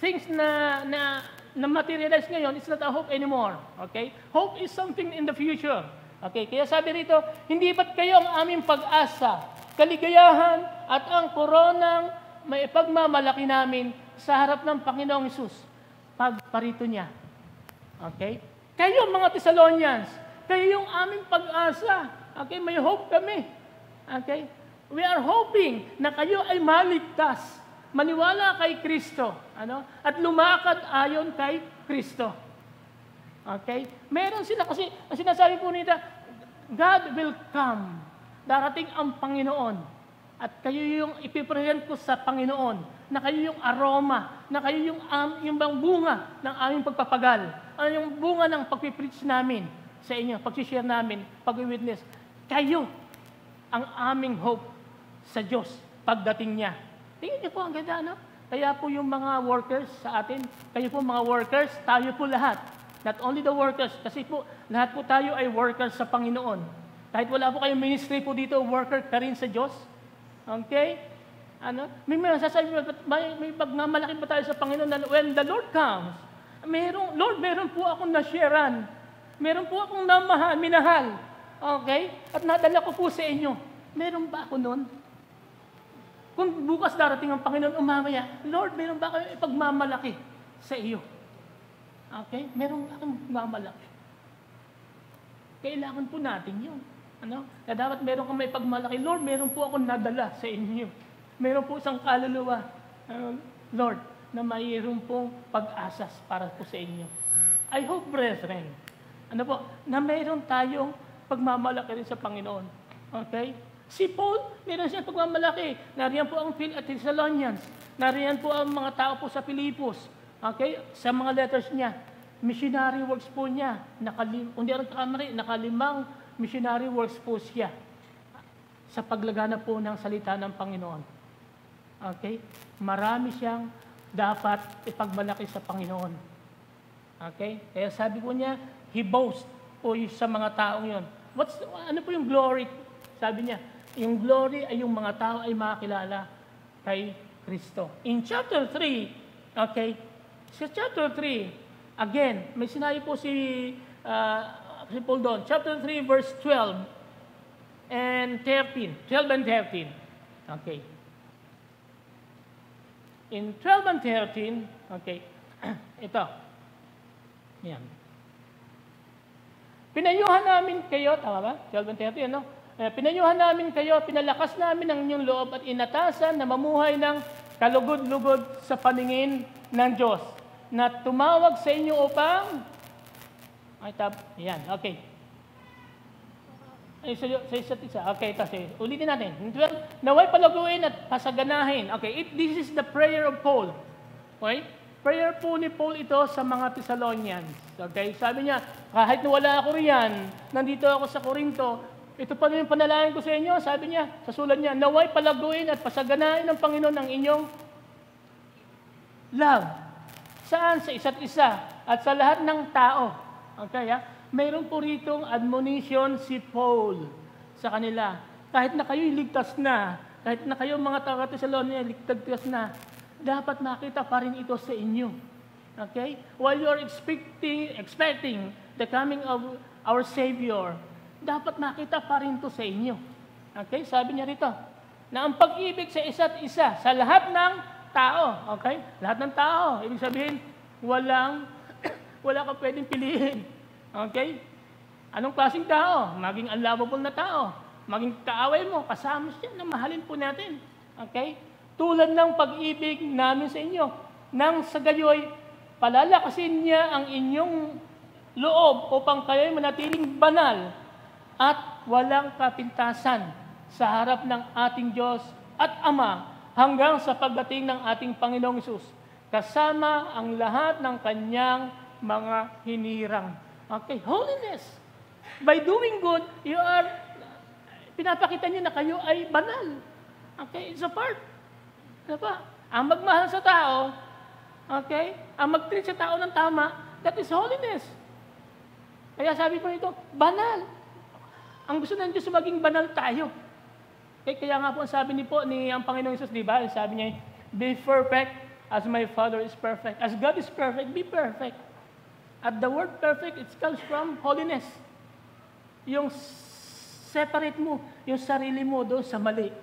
Things na materialize ngayon, it's not a hope anymore. Okay? Hope is something in the future. Okay? Kaya sabi rito, hindi ba't kayo ang aming pag-asa, kaligayahan at ang koronang may pagmamalaki namin sa harap ng Panginoong Hesus pagparito niya. Okay? Kayo mga Thessalonians, kayo yung aming pag-asa. Okay? May hope kami. Okay? We are hoping na kayo ay maligtas, maniwala kay Kristo, at lumakad ayon kay Kristo. Okay? Meron sila kasi, ang sinasabi po nila, God will come. Darating ang Panginoon. At kayo yung ipipresent ko sa Panginoon, na kayo yung aroma, na kayo yung bang bunga ng aming pagpapagal, yung bunga ng pagpipreach namin sa inyo, pag-share namin, pag-witness. Kayo ang aming hope sa Diyos pagdating niya. Tingnan niyo po ang ganda, no? Kaya po yung mga workers sa atin, kayo po mga workers, tayo po lahat. Not only the workers, kasi po lahat po tayo ay workers sa Panginoon. Kahit wala po kayong ministry po dito, worker ka rin sa Diyos. Okay? May masasabi, may pagmamalaki pa tayo sa Panginoon na when the Lord comes, meron po akong nasharean. Meron po akong minahal. Okay? At nadala ko po sa inyo. Meron ba ako nun? Kung bukas darating ang Panginoon umamaya, Lord, meron ba kayo ipagmamalaki sa iyo? Okay? Meron ba akong mamalaki? Kailangan po natin yun. Ano? Na dapat meron kang may pagmalaki. Lord, meron po akong nadala sa inyo. Meron po isang kaluluwa, Lord, na mayroon pong pag-asas para po sa inyo. I hope, brethren, ano po, na meron tayong pagmamalaki rin sa Panginoon. Okay? Si Paul, meron siyang pagmamalaki. Nariyan po ang Thessalonians. Nariyan po ang mga tao po sa Pilipos. Okay? Sa mga letters niya. Missionary works po niya. Kung di nakalimang missionary works po siya sa paglagana po ng salita ng Panginoon. Okay? Marami siyang dapat ipagmalaki sa Panginoon. Okay? Kaya sabi po niya, he boasts po sa mga taong yon. Ano po yung glory? Sabi niya, yung glory ay yung mga tao ay makakilala kay Kristo. In chapter 3, okay, sa chapter 3, again, may sinabi po si Paul doon, chapter 3, verse 12 and 13. 12 and 13. Okay. In 12 and 13, okay, ito. Yan. Pinayuhan namin kayo, tama ba? 12 and 13, ano? Pinayuhan namin kayo, pinalakas namin ang inyong loob at inatasan na mamuhay ng kalugod-lugod sa paningin ng Diyos na tumawag sa inyo upang yan, okay. Sa isa't isa. Okay, kasi ulitin natin. Naway palaguin at pasaganahin. Okay, this is the prayer of Paul. Okay? Prayer po ni Paul ito sa mga Thessalonians. Okay? Sabi niya, kahit wala ako riyan, nandito ako sa Corinto, ito pa rin yung panalangin ko sa inyo. Sabi niya, sa sulat niya, naway palaguin at pasaganahin ng Panginoon ang inyong love. Saan? Sa isa't isa at sa lahat ng tao. Okay, ha? Mayroon po ritong admonition si Paul sa kanila. Kahit na kayo'y ligtas na, kahit na kayo mga taga-Thessalonia, ligtas na, dapat makita pa rin ito sa inyo. Okay? While you are expecting the coming of our Savior, dapat makita pa rin ito sa inyo. Okay? Sabi niya rito, na ang pag-ibig sa isa't isa, sa lahat ng tao. Okay? Lahat ng tao. Ibig sabihin, wala ka pwedeng piliin. Okay? Anong klaseng tao? Maging unlovable na tao. Maging kaaway mo, kasama siya na mahalin po natin. Okay? Tulad ng pag-ibig namin sa inyo. Nang sa gayoy, palalakasin niya ang inyong loob upang kayo'y manatiling banal at walang kapintasan sa harap ng ating Diyos at Ama hanggang sa pagdating ng ating Panginoong Hesus, kasama ang lahat ng kanyang mga hinirang. Okay, holiness. By doing good, pinapakita niyo na kayo ay banal. Okay, it's a part. Diba? Ang magmahal sa tao, okay, ang mag-treat sa tao ng tama, that is holiness. Kaya sabi po ito, banal. Ang gusto ng Diyos maging banal tayo. Okay, kaya nga po sabi ni ang Panginoong Hesus, di ba? Sabi niya, be perfect as my Father is perfect. As God is perfect, be perfect. At the word perfect, it comes from holiness. Yung separate mo, yung sarili mo doon sa mali.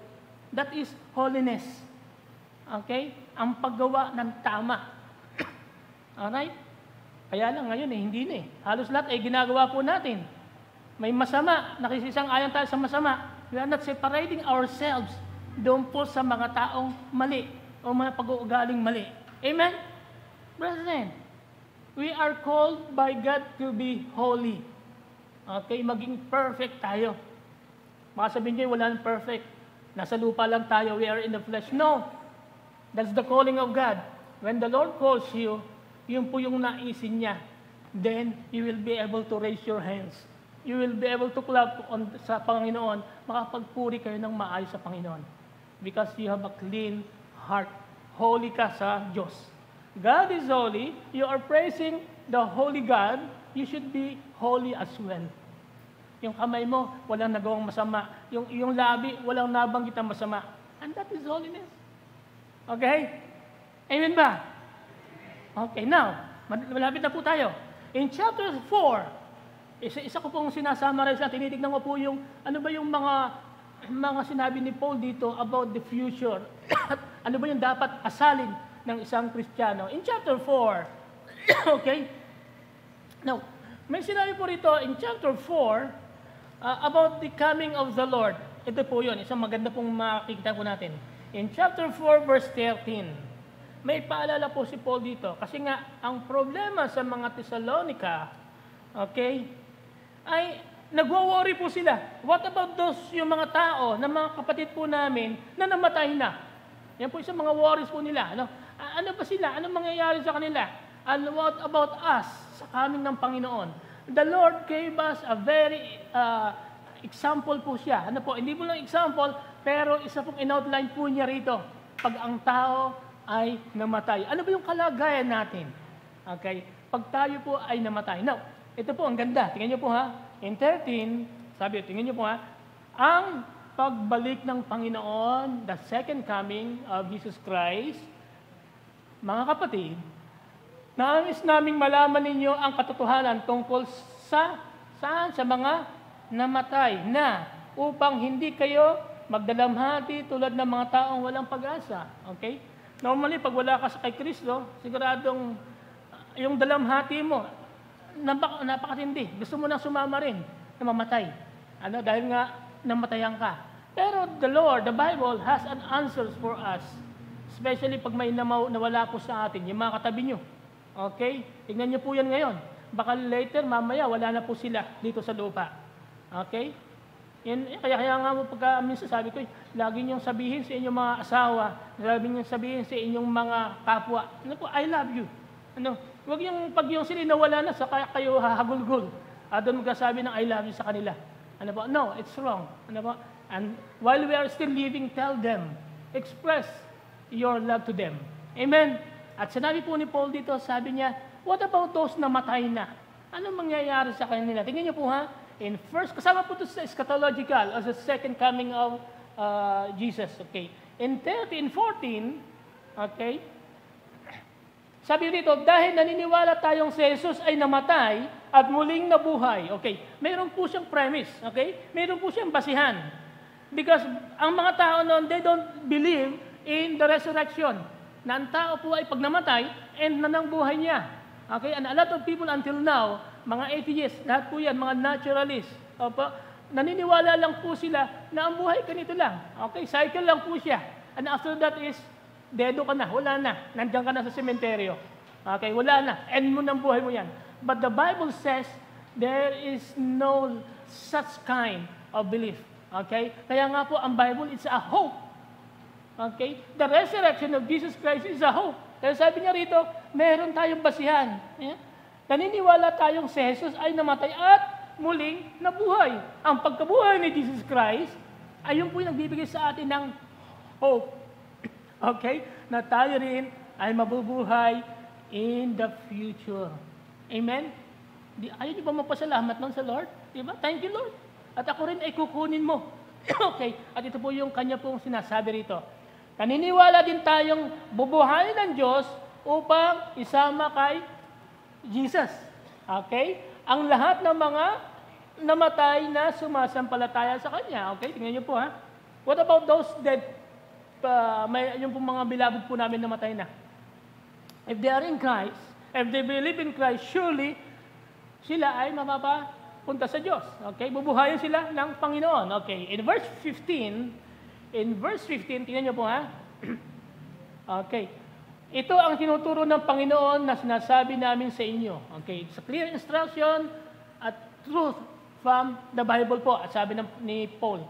That is holiness. Okay? Ang paggawa ng tama. Alright? Kaya lang ngayon hindi na eh. Halos lahat ay ginagawa po natin. May masama, nakisisang-ayon tayo sa masama. We are not separating ourselves doon po sa mga taong mali o mga pag-uugaling mali. Amen? Brethren, we are called by God to be holy. Okay, maging perfect tayo. Baka sabihin niyo, wala nang perfect. Nasa lupa lang tayo, we are in the flesh. No, that's the calling of God. When the Lord calls you, yun po yung naisin niya. Then, you will be able to raise your hands. You will be able to clap sa Panginoon. Makapagpuri kayo ng maayos sa Panginoon. Because you have a clean heart. Holy ka sa Diyos. God is holy, you are praising the holy God, you should be holy as well. Yung kamay mo, walang nagawang masama. Yung labi, walang nabanggit ang masama. And that is holiness. Okay? Amen ba? Okay, now, malapit na po tayo. In chapter 4, isa ko pong sinasummarize na, tinitignan ko po yung, ano ba yung mga sinabi ni Paul dito about the future. Ano ba yung dapat asalin ng isang Kristiyano. In chapter 4, okay? Now, may sinabi po rito in chapter 4, about the coming of the Lord. Ito po yun, isang maganda pong makikita po natin. In chapter 4, verse 13, may paalala po si Paul dito. Kasi nga, ang problema sa mga Thessalonica, okay, ay nagwo-worry po sila. What about those, yung mga tao, na mga kapatid po namin, na namatay na? Yan po isang mga worries po nila. Ano ba sila? Ano mangyayari sa kanila? And what about us sa coming ng Panginoon? The Lord gave us a very example po siya. Ano po, hindi po lang example, pero isa pong in-outline po niya rito. Pag ang tao ay namatay. Ano ba yung kalagayan natin? Okay? Pag tayo po ay namatay. Now, ito po ang ganda. Tingnan niyo po ha. In 13, sabi, tingnan niyo po ha. Ang pagbalik ng Panginoon, the second coming of Jesus Christ, mga kapatid, nais naming malaman ninyo ang katotohanan tungkol saan sa mga namatay na upang hindi kayo magdalamhati tulad ng mga taong walang pag-asa. Okay? Normally, pag wala ka kay Kristo, siguradong yung dalamhati mo, napakatindi. Gusto mo nang sumama rin na mamatay. Dahil nga namatayan ka. Pero the Lord, the Bible, has an answers for us. Especially pag may nawala po sa atin, yung mga katabi nyo. Okay? Tingnan nyo po yan ngayon. Baka later, mamaya, wala na po sila dito sa lupa. Okay? Kaya nga mo pagka minsan sabi ko, lagi niyong sabihin sa inyong mga asawa, lagi niyong sabihin sa inyong mga kapwa, I love you. Huwag yung pag yung sila nawala na, saka kayo hahagulgul. Doon magsasabi ng I love you sa kanila. No, it's wrong. And while we are still living, tell them, express your love to them. Amen? At sinabi po ni Paul dito, sabi niya, what about those na matay na? Anong mangyayari sa kanila? Tingnan niyo po ha, in first, kasama po ito sa eschatological, as the second coming of Jesus. Okay. In 13, 14, okay, sabi dito, dahil naniniwala tayong si Jesus ay namatay at muling nabuhay. Okay. Mayroon po siyang premise. Okay. Mayroon po siyang basihan. Because ang mga tao noon, they don't believe in the resurrection. Na ang tao po ay pag namatay, and na ng buhay niya. Okay. And a lot of people until now, mga atheists, lahat po yan, mga naturalists, naniniwala lang po sila na ang buhay ganito lang. Okay, cycle lang po siya. And after that is, dedo ka na, wala na. Nandiyan ka na sa sementeryo. Okay, wala na. End mo ng buhay mo yan. But the Bible says, there is no such kind of belief. Okay? Kaya nga po, ang Bible, it's a hope. Okay? The resurrection of Jesus Christ is a hope. Kaya sabi niya rito, meron tayong basihan. Yeah? Naniniwala tayong si Jesus ay namatay at muling nabuhay. Ang pagkabuhay ni Jesus Christ, ay yung po yung nagbibigay sa atin ng hope. Okay? Na tayo rin ay mabubuhay in the future. Amen? Ayaw niyo ba magpasalamat nun sa Lord? Diba? Thank you, Lord. At ako rin ay kukunin mo. Okay? At ito po yung kanya pong sinasabi rito. Naniniwala din tayong bubuhayin ng Diyos upang isama kay Jesus. Okay? Ang lahat ng mga namatay na sumasampalataya sa Kanya. Okay? Tingnan niyo po ha. What about those dead? Yung po mga beloved po namin namatay na. If they are in Christ, if they believe in Christ, surely sila ay mapapunta sa Diyos. Okay? Bubuhayin sila ng Panginoon. Okay? In verse 15, tingnan niyo po ha. Okay. Ito ang tinuturo ng Panginoon na sinasabi namin sa inyo. Okay, it's a clear instruction at truth from the Bible po. At sabi ni Paul,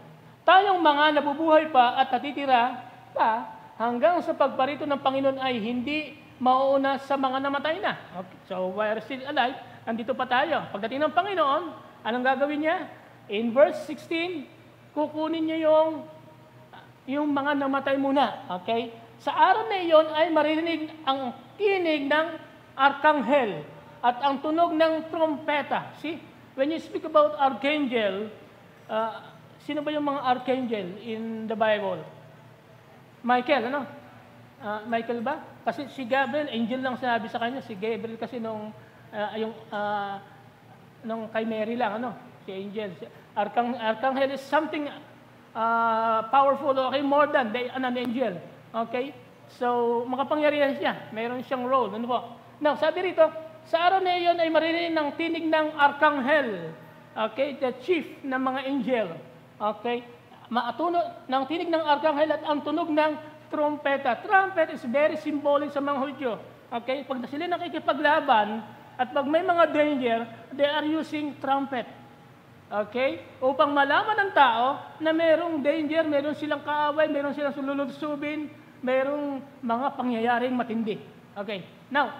tayong mga nabubuhay pa at natitira pa hanggang sa pagparito ng Panginoon ay hindi mauuna sa mga namatay na. Okay, so we are still alive, nandito pa tayo. Pagdating ng Panginoon, anong gagawin niya? In verse 16, kukunin niya yung mga namatay muna. Okay? Sa araw na iyon ay maririnig ang tinig ng arkanghel at ang tunog ng trompeta. See? When you speak about archangel, sino ba yung mga archangel in the Bible? Michael, ano? Michael ba? Kasi si Gabriel, angel lang sinabi sa kanya. Si Gabriel kasi nung kay Mary lang, ano? Si angel. Arkanghel is something powerful, okay, more than an angel. Okay? So, makapangyarihan siya. Mayroon siyang role. Ano po? Now, sabi rito, sa araw na iyon ay maririnig ng tinig ng arkanghel okay, the chief ng mga angel, okay, ng tinig ng arkanghel at ang tunog ng trumpeta. Trumpet is very symbolic sa mga Hudyo. Okay, pag sila nakikipaglaban at pag may mga danger, they are using trumpet. Okay? Upang malaman ng tao na merong danger, meron silang kaaway, meron silang sululudsubin, merong mga pangyayaring matindi. Okay. Now,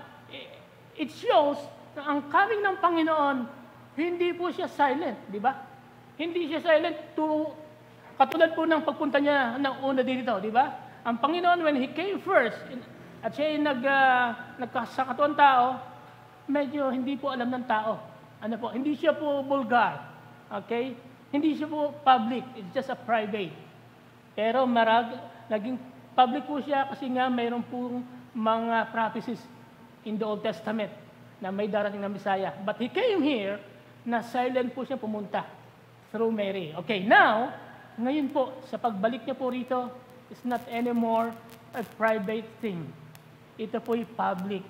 it shows na ang coming ng Panginoon, hindi po siya silent, di ba? Hindi siya silent katulad po ng pagpunta niya ng una dito, di ba? Ang Panginoon, when He came first, at siya ay nagkasakatuan tao, medyo hindi po alam ng tao. Ano po? Hindi siya po vulgar. Okay? Hindi siya po public. It's just a private. Pero naging public po siya kasi nga mayroon po mga prophecies in the Old Testament na may darating na Messiah. But He came here na silent po siya pumunta through Mary. Okay, now, ngayon po, sa pagbalik niya po rito, it's not anymore a private thing. Ito po'y public.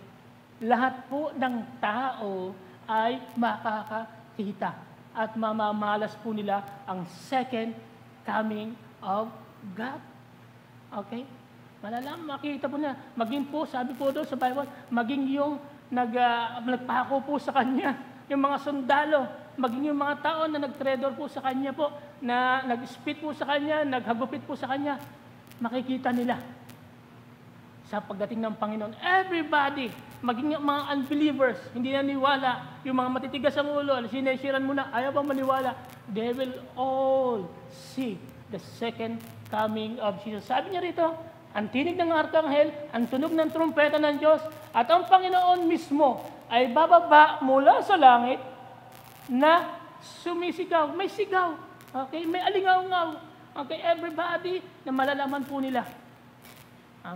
Lahat po ng tao ay makakakita at mamamalas po nila ang second coming of God. Okay? Makikita po na, maging po, sabi po doon sa Bible, maging yung nagpako po sa Kanya, yung mga sundalo, maging yung mga tao na nagtredor po sa Kanya po, na nag-spit po sa Kanya, naghagupit po sa Kanya, makikita nila sa pagdating ng Panginoon. Everybody, maging yung mga unbelievers, hindi naniwala, yung mga matitigas ang ulo, sinesiran mo na, ayaw bang maniwala, they will all see the second coming of Jesus. Sabi niya rito, ang tinig ng arkanghel, ang tunog ng trumpeta ng Diyos, at ang Panginoon mismo ay bababa mula sa langit na sumisigaw. May sigaw. Okay? May alingaw-ngaw. Okay? Everybody na malalaman po nila.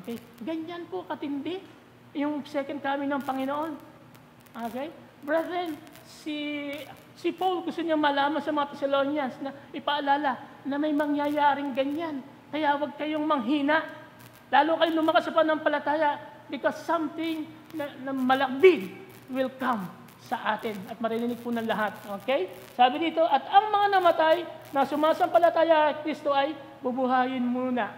Okay? Ganyan po katindi yung second coming ng Panginoon. Okay? Brethren, si Paul gusto niya malaman sa mga Thessalonians na ipaalala na may mangyayaring ganyan. Kaya huwag kayong manghina. Lalo kayong lumakas sa pananampalataya because something na malakbid will come sa atin at marinig po ng lahat. Okay? Sabi dito, at ang mga namatay na sumasampalataya kay Kristo ay bubuhayin muna.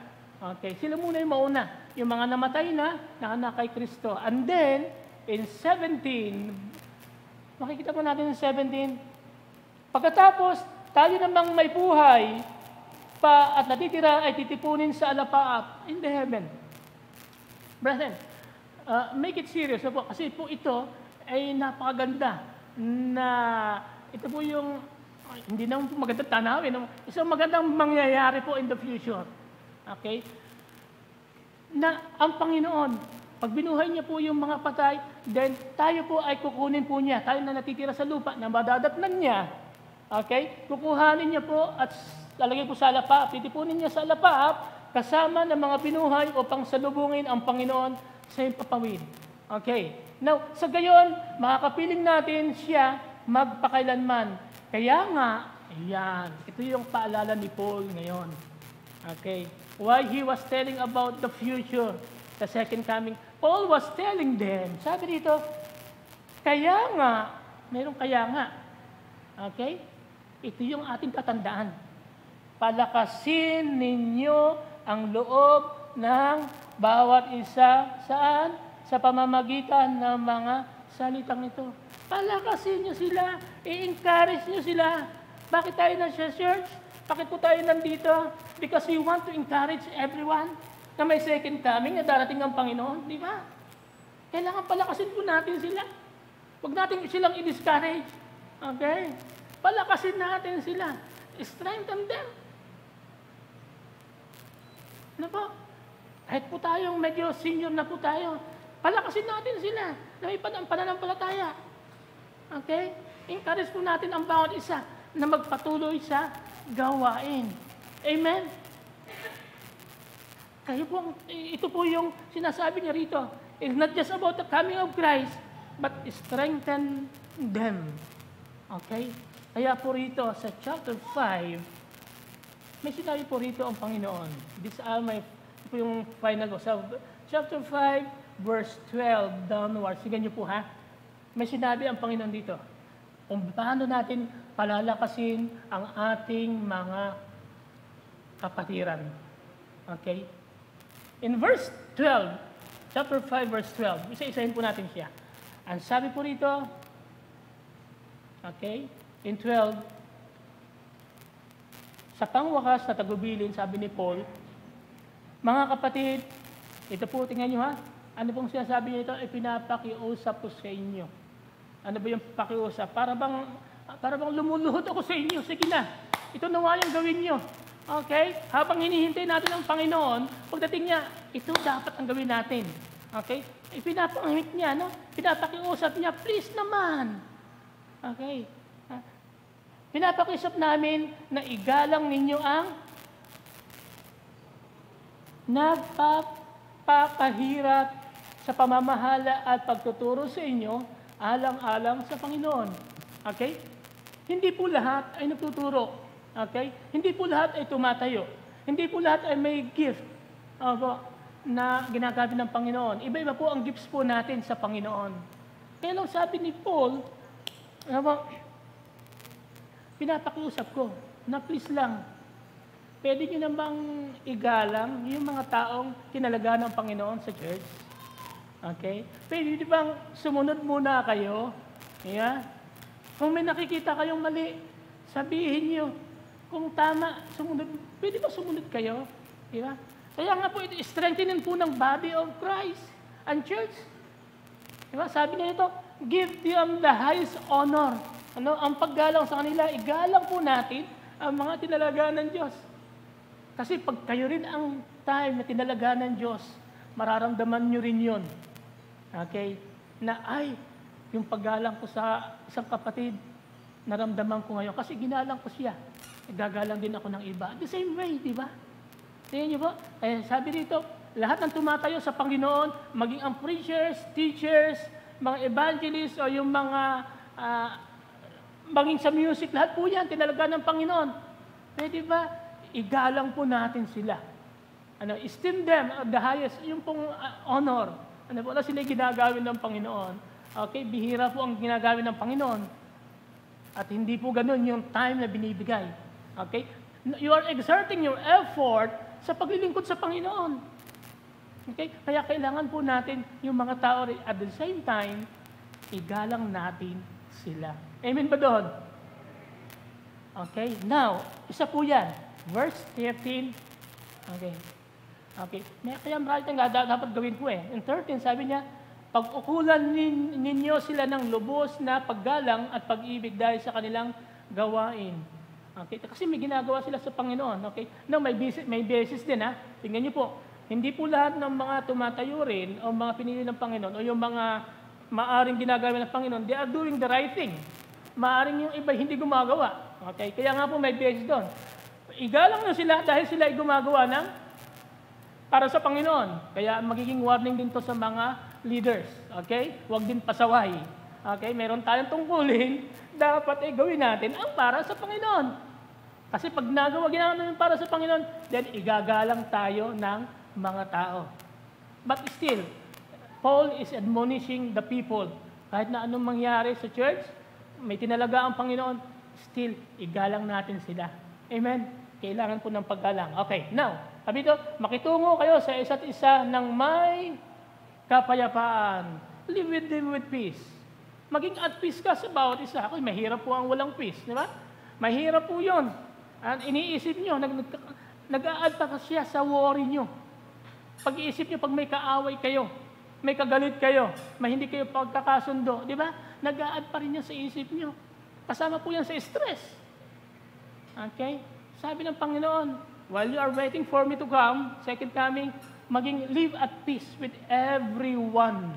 Okay? Sila muna yung mauna. Yung mga namatay na kay Kristo. And then, in 17, makikita po natin in 17, pagkatapos, tayo namang may buhay pa at natitira ay titipunin sa alapaap in the heaven. Brethren, make it serious po kasi po ito ay napakaganda na ito po yung hindi na magandang tanawin, isang magandang mangyayari po in the future. Okay? Na ang Panginoon, pag binuhay niya po yung mga patay, then tayo po ay kukunin po niya. Tayo na natitira sa lupa na madadatnan niya. Okay? Kukuhanin niya po at lalagay po sa alapaap. Titipunin niya sa alapaap kasama ng mga binuhay upang salubungin ang Panginoon sa impapawid. Okay. Now, sa gayon, makakapiling natin siya magpakailanman. Kaya nga, ayan, ito yung paalala ni Paul ngayon. Okay. Why he was telling about the future, the second coming. Paul was telling them, sabi dito, kaya nga, mayroong kaya nga. Okay? Ito yung ating katandaan. Palakasin ninyo ang loob ng bawat isa saan? Sa pamamagitan ng mga salitang ito. Palakasin nyo sila, i-encourage nyo sila. Bakit tayo nasa church? Bakit po tayo nandito? Because we want to encourage everyone na may second coming na darating ang Panginoon, di ba? Kailangan palakasin po natin sila. Huwag natin silang i-discourage. Okay? Palakasin natin sila. Strengthen them. Ano po? Kahit po tayong medyo senior na po tayo, palakasin natin sila na may pananampalataya. Okay? Encourage po natin ang bawat isa na magpatuloy sa gawain. Amen? Ito po yung sinasabi niya rito. It's not just about the coming of Christ, but strengthen them. Okay? Kaya po rito sa chapter 5, may sinabi po rito ang Panginoon. This ito po yung final ko. Sa chapter 5, verse 12 downwards. Sige niyo po ha. May sinabi ang Panginoon dito. kung paano natin palalakasin ang ating mga kapatiran. Okay? In verse 12, chapter 5, verse 12, isa-isahin po natin siya. Ang sabi po rito, okay, in 12, sa pangwakas na tagubilin, sabi ni Paul, mga kapatid, ito po, tingnan nyo ha, ano pong sinasabi niya ito? Ipinapakiusap ko sa inyo. Ano ba yung pakiusap? Para bang lumuluhod ako sa inyo. Sige na, ito nawa yung gawin nyo. Okay? Habang hinihintay natin ang Panginoon, pagdating niya, ito dapat ang gawin natin. Okay? Pinapangit niya, no? Pinapakiusap niya, please naman. Okay? Pinapakiusap namin na igalang ninyo ang nagpapahirap sa pamamahala at pagtuturo sa inyo, alang-alang sa Panginoon. Okay? Hindi po lahat ay nagtuturo. Okay? Hindi po lahat ay tumatayo. Hindi po lahat ay may gift na ginagamit ng Panginoon. Iba-iba po ang gifts po natin sa Panginoon. Kaya lang sabi ni Paul, pinapakiusap ko na please lang, pwede nyo namang igalang yung mga taong tinalaga ng Panginoon sa church. Okay? Pwede bang sumunod muna kayo? Yeah? Kung may nakikita kayong mali, sabihin nyo. Kung tama, sumunod. Pwede ba sumunod kayo? Diba? Kaya nga po, ito strengthening po ng body of Christ and church. Diba? Sabi niya ito, give them the highest honor. Ang paggalang sa kanila, igalang po natin ang mga tinalaga ng Diyos. Kasi pag kayo rin ang time na tinalaga ng Diyos, mararamdaman nyo rin yun. Okay? Na yung paggalang ko sa isang kapatid, naramdaman ko ngayon. Kasi ginalang ko siya. Gagalang din ako ng iba. The same way, di ba? Tingnan niyo po? Sabi dito, lahat ng tumatayo sa Panginoon, maging ang preachers, teachers, mga evangelists, o yung mga maging sa music, lahat po yan, tinalaga ng Panginoon. Pwede ba? Igalang po natin sila. Esteem them at the highest, yung pong honor. Wala sila ginagawin ng Panginoon. Okay, bihira po ang ginagawin ng Panginoon. At hindi po ganun yung time na binibigay. Okay? You are exerting your effort sa paglilingkod sa Panginoon. Okay? Kaya kailangan po natin yung mga tao at the same time, igalang natin sila. Amen ba doon? Okay, now, isa po yan. Verse 13. Okay. Okay. Kaya marami tayong dapat gawin po eh. In 13, sabi niya, pag-ukulan ninyo sila ng lubos na paggalang at pag-ibig dahil sa kanilang gawain. Okay? Kasi may ginagawa sila sa Panginoon. Okay? Now, may basis din ha. Tingnan niyo po, hindi po lahat ng mga tumatayo rin o mga pinili ng Panginoon o yung mga maaring ginagawa ng Panginoon, they are doing the right thing. Maaring yung iba hindi gumagawa. Okay? Kaya nga po may basis doon. Igalang nyo sila dahil sila ay gumagawa ng para sa Panginoon. Kaya magiging warning din to sa mga leaders. Okay? Huwag din pasaway. Okay? Meron tayong tungkulin, dapat ay gawin natin ang para sa Panginoon. Kasi pag ginagawa namin para sa Panginoon, then igagalang tayo ng mga tao. But still, Paul is admonishing the people. Kahit na anong mangyari sa church, may tinalaga ang Panginoon, still, igalang natin sila. Amen? Kailangan po ng paggalang. Okay, now, sabi ito, makitungo kayo sa isa't isa ng may kapayapaan. Live with them with peace. Maging at peace ka sa bawat isa. Ako, mahirap po ang walang peace, di ba? Mahirap po yun. At iniisip nyo, nag-a-add pa siya sa worry nyo. Pag-iisip nyo, pag may kaaway kayo, may kagalit kayo, may hindi kayo pagkakasundo, di ba? Nag-a-add pa rin yan sa isip nyo. Kasama po yan sa stress. Okay? Sabi ng Panginoon, while you are waiting for me to come, second coming, maging live at peace with everyone.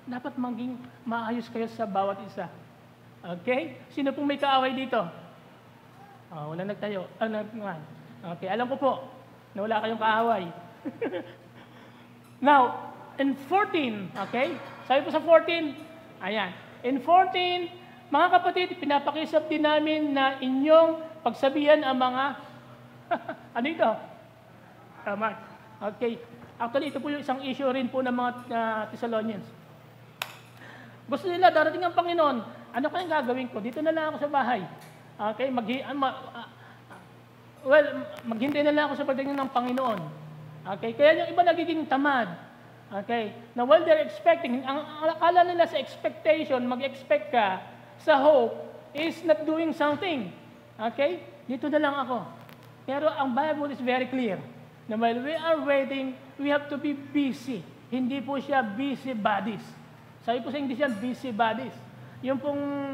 Dapat maging maayos kayo sa bawat isa. Okay? Sino pong may kaaway dito? Wala nagtayo. Okay, alam ko po na wala kayong kaaway. Now, in 14, okay? Sabi po sa 14, ayan. In 14, mga kapatid, pinapakisap din namin na inyong pagsabihan ang mga, ano ito? Tama. Okay. Actually, ito po yung isang issue rin po ng mga Thessalonians. Gusto nila, darating ang Panginoon, ano kayang gagawin ko? Dito na lang ako sa bahay. Okay, maghintay na lang ako sa pagdating ng Panginoon. Okay, kaya yung iba nagiging tamad. Okay, na while they're expecting, ang akala nila sa expectation, mag-expect ka sa hope is not doing something. Okay, dito na lang ako. Pero ang Bible is very clear na while we are waiting, we have to be busy. Hindi po siya busy bodies. Sabi po sa English yan, busy bodies. Yung pong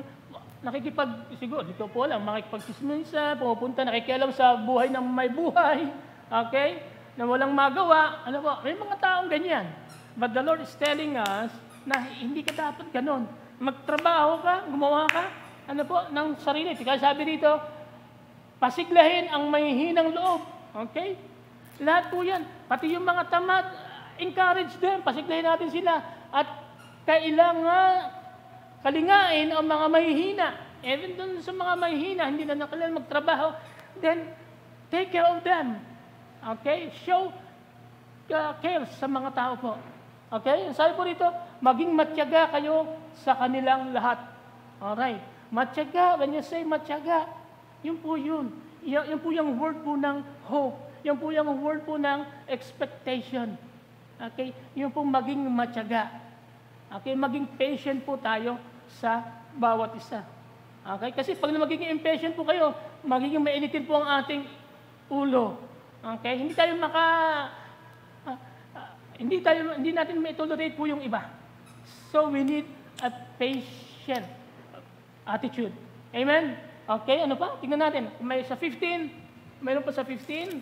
siguro, dito po lang, makikipagkisminsa, pumupunta, nakikialam sa buhay ng may buhay. Okay, na walang magawa. Ano po, may mga taong ganyan. But the Lord is telling us na hindi ka dapat ganon. Magtrabaho ka, gumawa ka, ano po, ng sarili. Kaya sabi dito, pasiglahin ang mahihinang loob. Okay? Lahat po yan. Pati yung mga tamad, encourage them, pasiglahin natin sila. At kailangan kalingain ang mga mahihina. Even dun sa mga mahihina, hindi na nakailan magtrabaho, then take care of them. Okay? Show care sa mga tao po. Okay? Sabi po dito, maging matyaga kayo sa kanilang lahat. Alright. Matyaga, when you say matyaga, yun po yun. Yun po yung word po ng hope. Yun po yung word po ng expectation. Okay? Yun po maging matyaga. Okay? Maging patient po tayo sa bawat isa. Okay? Kasi pag magiging impatient po kayo, magiging mainitin po ang ating ulo. Okay? Hindi natin mai-tolerate po yung iba. So we need a patient attitude. Amen? Okay, ano pa? Tingnan natin. May sa 15, mayroon pa sa 15.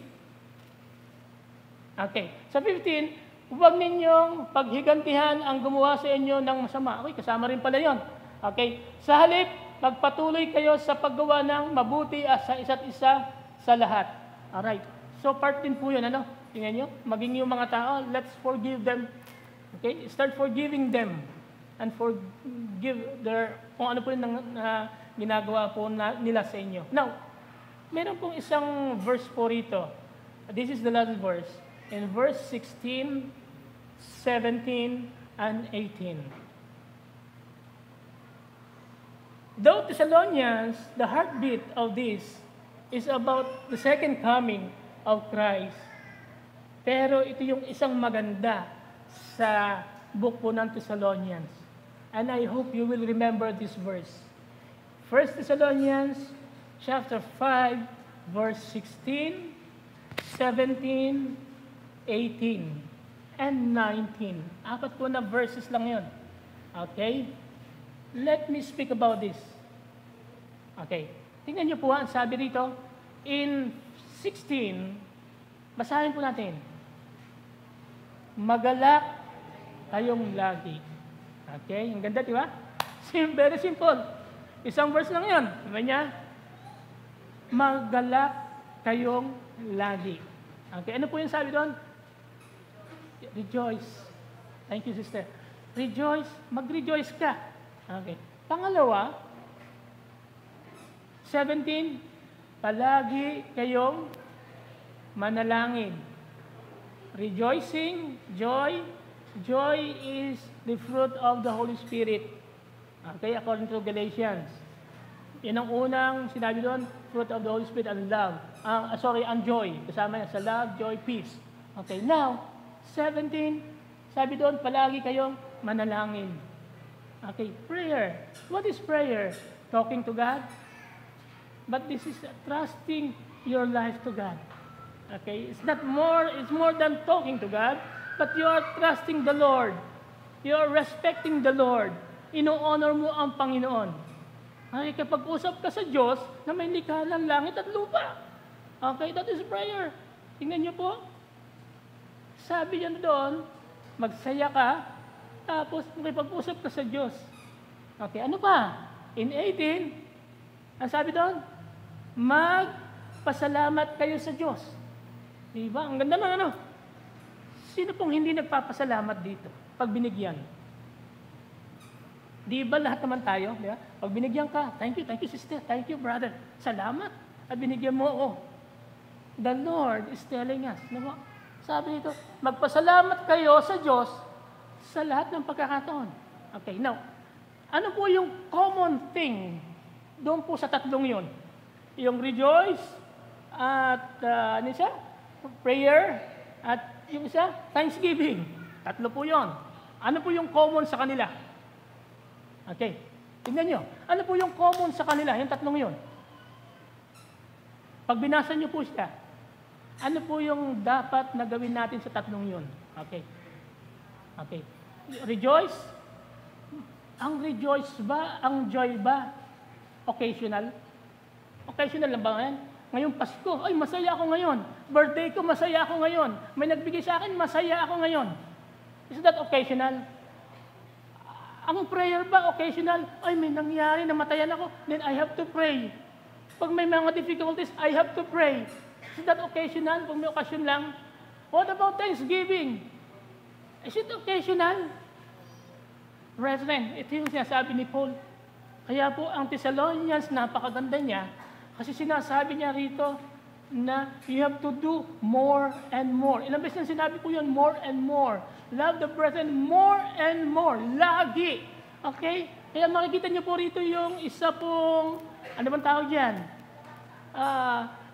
Okay, sa 15, huwag ninyong paghigantihan ang gumawa sa inyo ng masama. Okay, kasama rin pala yon. Okay, sa halip, magpatuloy kayo sa paggawa ng mabuti sa isa't isa sa lahat. Alright, so part din po yun, ano? Tingnan nyo, maging yung mga tao, let's forgive them. Okay? Start forgiving them. And forgive kung ano po yung ginagawa po nila sa inyo. Now, meron pong isang verse po rito. This is the last verse. In verse 16, 17, and 18. Though Thessalonians, the heartbeat of this is about the second coming of Christ. Pero ito yung isang maganda sa book po ng Thessalonians. And I hope you will remember this verse. 1 Thessalonians chapter 5, verse 16, 17, 18, and 19. Apat po na verses lang yun. Okay? Let me speak about this. Okay. Tingnan niyo po ang sabi rito. In 16, basahin po natin. Magalak kayong lagi. Okay? Ang ganda, di ba? Very simple. Isang verse lang yun. Diba niya? Magalak kayong lagi. Okay? Ano po yung sabi doon? Rejoice. Thank you, sister. Rejoice. Mag-rejoice ka. Okay. Pangalawa, 17, palagi kayong manalangin. Rejoicing, joy. Joy is the fruit of the Holy Spirit. Okay, according to Galatians. Yan ang unang sinabi doon, fruit of the Holy Spirit and love. And joy. Kasama yan sa love, joy, peace. Okay, now, 17, sabi doon, palagi kayong manalangin. Okay, prayer. What is prayer? Talking to God. But this is trusting your life to God. Okay, it's more than talking to God, but you are trusting the Lord. You are respecting the Lord. Ino-honor mo ang Panginoon. Ay, kapag usap ka sa Diyos na may likha ng langit at lupa. Okay, that is prayer. Tingnan niyo po. Sabi niya doon, magsaya ka, tapos makipag-usap ka sa Diyos. Okay, ano pa? In 18, ang sabi doon, magpasalamat kayo sa Diyos. Diba? Ang ganda ng ano. Sino pong hindi nagpapasalamat dito pag binigyan? Di ba lahat naman tayo? Di ba? Pag binigyan ka, thank you sister, thank you brother. Salamat. At binigyan mo ako. The Lord is telling us. Diba? Sabi dito, magpasalamat kayo sa Diyos sa lahat ng pagkakataon. Okay, now, Ano po yung common thing doon po sa tatlong yon? Yung rejoice, at ano siya? Prayer, at yung isa, thanksgiving. Tatlo po yon. Ano po yung common sa kanila? Okay. Tingnan nyo. Ano po yung common sa kanila? Yung tatlong yon. Pag binasa nyo po siya, ano po yung dapat na gawin natin sa tatlong yon? Okay. Okay. Rejoice. Ang rejoice ba, ang joy ba, occasional? Occasional lang ba yan? Ngayong Pasko, ay masaya ako ngayon. Birthday ko, masaya ako ngayon. May nagbigay sa akin, masaya ako ngayon. Is that occasional? Ang prayer ba occasional? Ay, may nangyari, namatayan ako, then I have to pray. Pag may mga difficulties, I have to pray. Is that occasional? Pag may okasyon lang? What about Thanksgiving? Is it occasional? Brethren, ito yung sinasabi ni Paul. Kaya po ang Thessalonians, napakaganda niya, kasi sinasabi niya rito na you have to do more and more. Ilang beses na sinabi po yun, more and more. Love the brethren more and more. Lagi. Okay? Kaya makikita niyo po rito yung isa pong, ano bang tawag yan?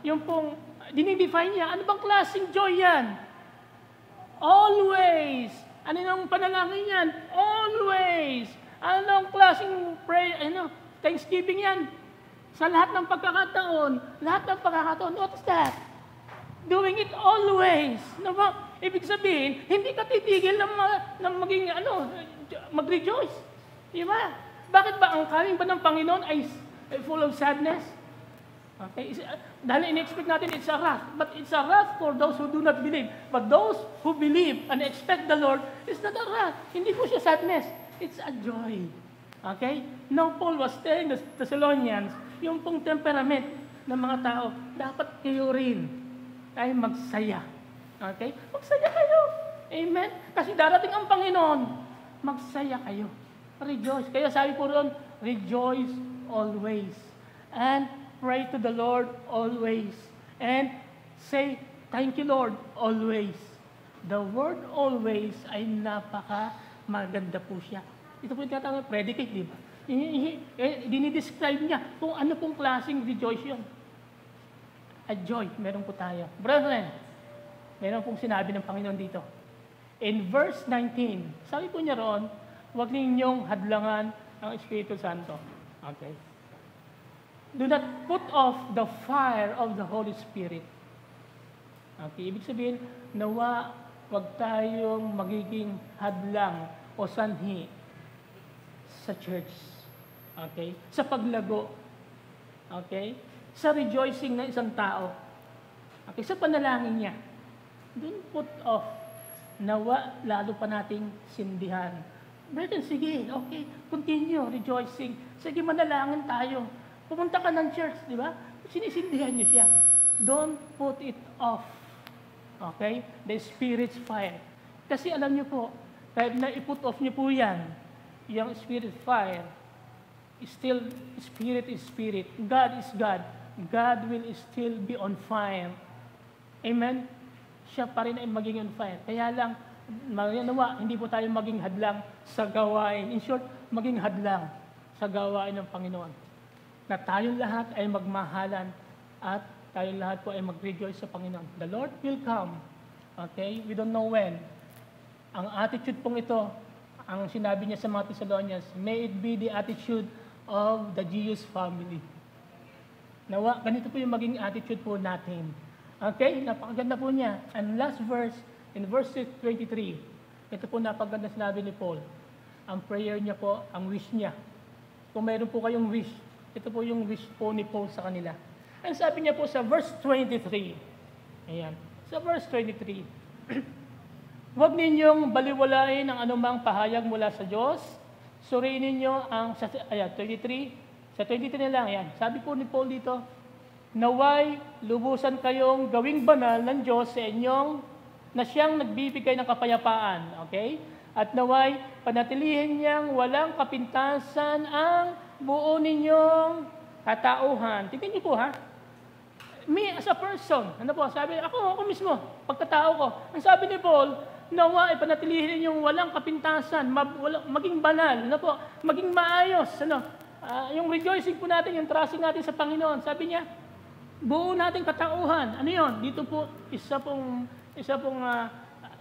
Yung pong, dinidefine niya, ano bang klaseng joy yan? Always. Ano yung panalangin yan? Always. Anong klaseng prayer, Thanksgiving yan? Sa lahat ng pagkakataon, what is that? Doing it always. No ba? Ibig sabihin, hindi ka titigil na maging, mag-rejoice. Di ba? Bakit ba ang kaming ba ng Panginoon ay full of sadness? Okay? Dahil in-expect natin it's a wrath. But it's a wrath for those who do not believe. But those who believe and expect the Lord, it's not a wrath. Hindi po siya sadness. It's a joy. Okay? Now, Paul was telling the Thessalonians, yung pong temperament ng mga tao, dapat kayo rin ay magsaya. Okay? Magsaya kayo. Amen? Kasi darating ang Panginoon, magsaya kayo. Rejoice. Kaya sabi po roon, rejoice always. And pray to the Lord always. And say, thank you Lord, always. The word always ay maganda po siya. Ito po yung tinatawag predicate, di ba? Dinidescribe niya kung ano pong klaseng rejoice yun. A joy, meron po tayo. Brethren, meron pong sinabi ng Panginoon dito. In verse 19, sabi po niya roon, huwag ninyong hadlangan ang Espiritu Santo. Okay? Do not put off the fire of the Holy Spirit. Okay, ibig sabihin, nawa, huwag tayong magiging hadlang o sanhi sa church. Okay? Sa paglago. Okay? Sa rejoicing ng isang tao. Okay? Sa panalangin niya. Don't put off. Nawa, lalo pa nating sindihan. Brethren, sige, okay, continue rejoicing. Sige, manalangin tayo. Pumunta ka ng church, di ba? Sinisindihan niyo siya. Don't put it off. Okay? The Spirit's fire. Kasi alam niyo po, kahit na i-put off niyo po yan, yung Spirit fire, still, Spirit is Spirit. God is God. God will still be on fire. Amen? Siya pa rin ay maging on fire. Kaya lang, nawa, hindi po tayo maging hadlang sa gawain. In short, maging hadlang sa gawain ng Panginoon. Na tayong lahat ay magmahalan at tayong lahat po ay mag-rejoice sa Panginoon. The Lord will come. Okay? We don't know when. Ang attitude pong ito, ang sinabi niya sa mga Thessalonians, may it be the attitude of the Jewish family. Nawa, ganito po yung maging attitude po natin. Okay? Napakaganda po niya. And last verse, in verse 23, ito po napakaganda sinabi ni Paul. Ang prayer niya po, ang wish niya. Kung mayroon po kayong wish, ito po yung wish po ni Paul sa kanila. Ang sabi niya po sa verse 23, ayan, sa verse 23, huwag ninyong baliwalain ang anumang pahayag mula sa Diyos. Suriin ninyo ang, ayan, 23, sa 23 na lang, ayan. Sabi po ni Paul dito, naway lubusan kayong gawing banal ng Diyos sa inyong, na siyang nagbibigay ng kapayapaan. Okay? At naway panatilihin niyang walang kapintasan ang buo ninyong katauhan. Tingnan niyo po ha. Me as a person, ano po, sabi, ako mismo, pagkatao ko. Ang sabi ni Paul, nawa ay panatilihin ninyong walang kapintasan, maging banal, ano po, maging maayos. Yung rejoicing po natin, yung trusting natin sa Panginoon, sabi niya, buo nating katauhan. Ano yun? Dito po,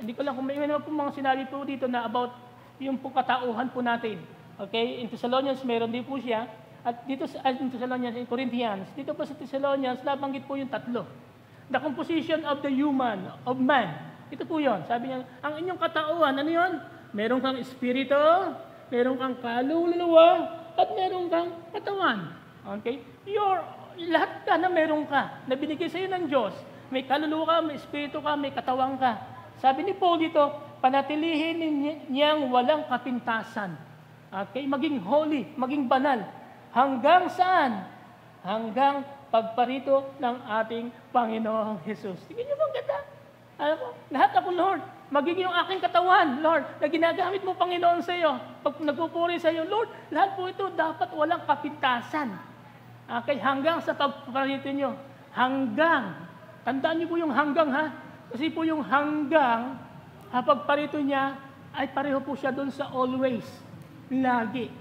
hindi ko lang kung may po mga sinabi po dito na about yung po katauhan po natin. Okay? In Thessalonians, meron din po siya. At dito sa in Thessalonians, in Corinthians, dito po sa Thessalonians, nabanggit po yung tatlo. The composition of the human, of man. Ito po yun. Sabi niya, ang inyong katauhan, ano yun? Meron kang espiritu, meron kang kaluluwa, at meron kang katawan. Okay? Lahat ka na meron ka, na binigay sa iyo ng Diyos. May kaluluwa ka, may espiritu ka, may katawan ka. Sabi ni Paul dito, panatilihin niyang walang kapintasan. Okay? Maging holy, maging banal. Hanggang saan? Hanggang pagparito ng ating Panginoong Jesus. Tingnan niyo bang ganda? Alam mo, lahat ako, Lord, magiging yung aking katawan, Lord, na ginagamit mo, Panginoon, sa iyo. Pag nagpupuri sa iyo, Lord, lahat po ito dapat walang kapintasan. Okay, hanggang sa pagparito niyo. Hanggang. Tandaan niyo po yung hanggang, ha? Kasi po yung hanggang, pagparito niya, ay pareho po siya doon sa always. Lagi.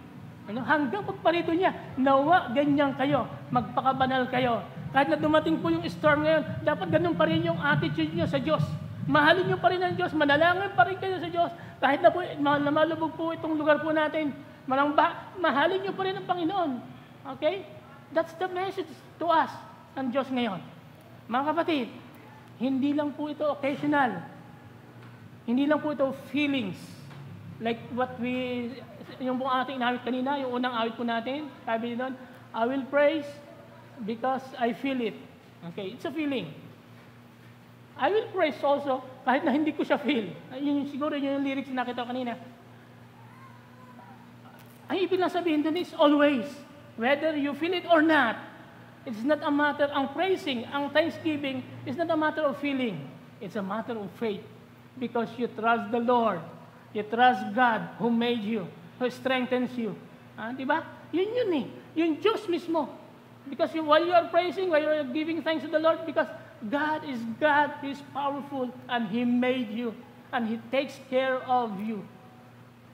Hanggang pagparito niya, nawa, ganyan kayo. Magpakabanal kayo. Kahit na dumating po yung storm ngayon, dapat ganun pa rin yung attitude niyo sa Diyos. Mahalin niyo pa rin ang Diyos, manalangin pa rin kayo sa Diyos. Kahit na po, malubog po itong lugar po natin, mahalin niyo pa rin ang Panginoon. Okay? That's the message to us ng Diyos ngayon. Mga kapatid, hindi lang po ito occasional. Hindi lang po ito feelings. Like what yung pong ating inawit kanina, yung unang awit po natin, sabi doon, I will praise because I feel it. Okay, it's a feeling. I will praise also kahit na hindi ko siya feel. Siguro yung lyrics na nakita ko kanina. Ang ibig lang sabihin doon is always. Whether you feel it or not, it's not a matter, ang praising, ang thanksgiving, is not a matter of feeling. It's a matter of faith. Because you trust the Lord. You trust God who made you, who strengthens you. Diba? Yun eh. Yung Diyos mismo. Because while you are praising, while you are giving thanks to the Lord, because God, He is powerful, and He made you, and He takes care of you.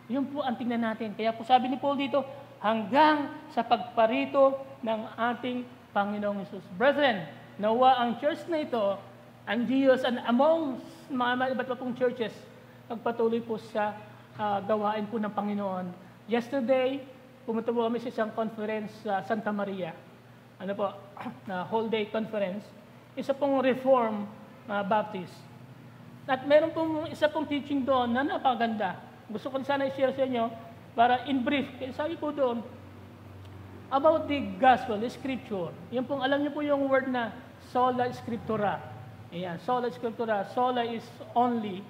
Yun po ang tingnan natin. Kaya po sabi ni Paul dito, hanggang sa pagparito ng ating Panginoong Jesus. Brethren, nawa ang church na ito, ang Diyos, and among mga iba't pong churches, magpatuloy po sa gawain po ng Panginoon. Yesterday, pumunta po kami sa isang conference sa Santa Maria. Ano po, na whole day conference. Isa pong Reform Baptist. At meron pong isa pong teaching doon na napakaganda. Gusto ko sana i-share sa inyo para in brief. Sabi po doon, about the gospel, the scripture. Yan pong, alam niyo po yung word na sola scriptura. Ayan, sola scriptura. Sola is only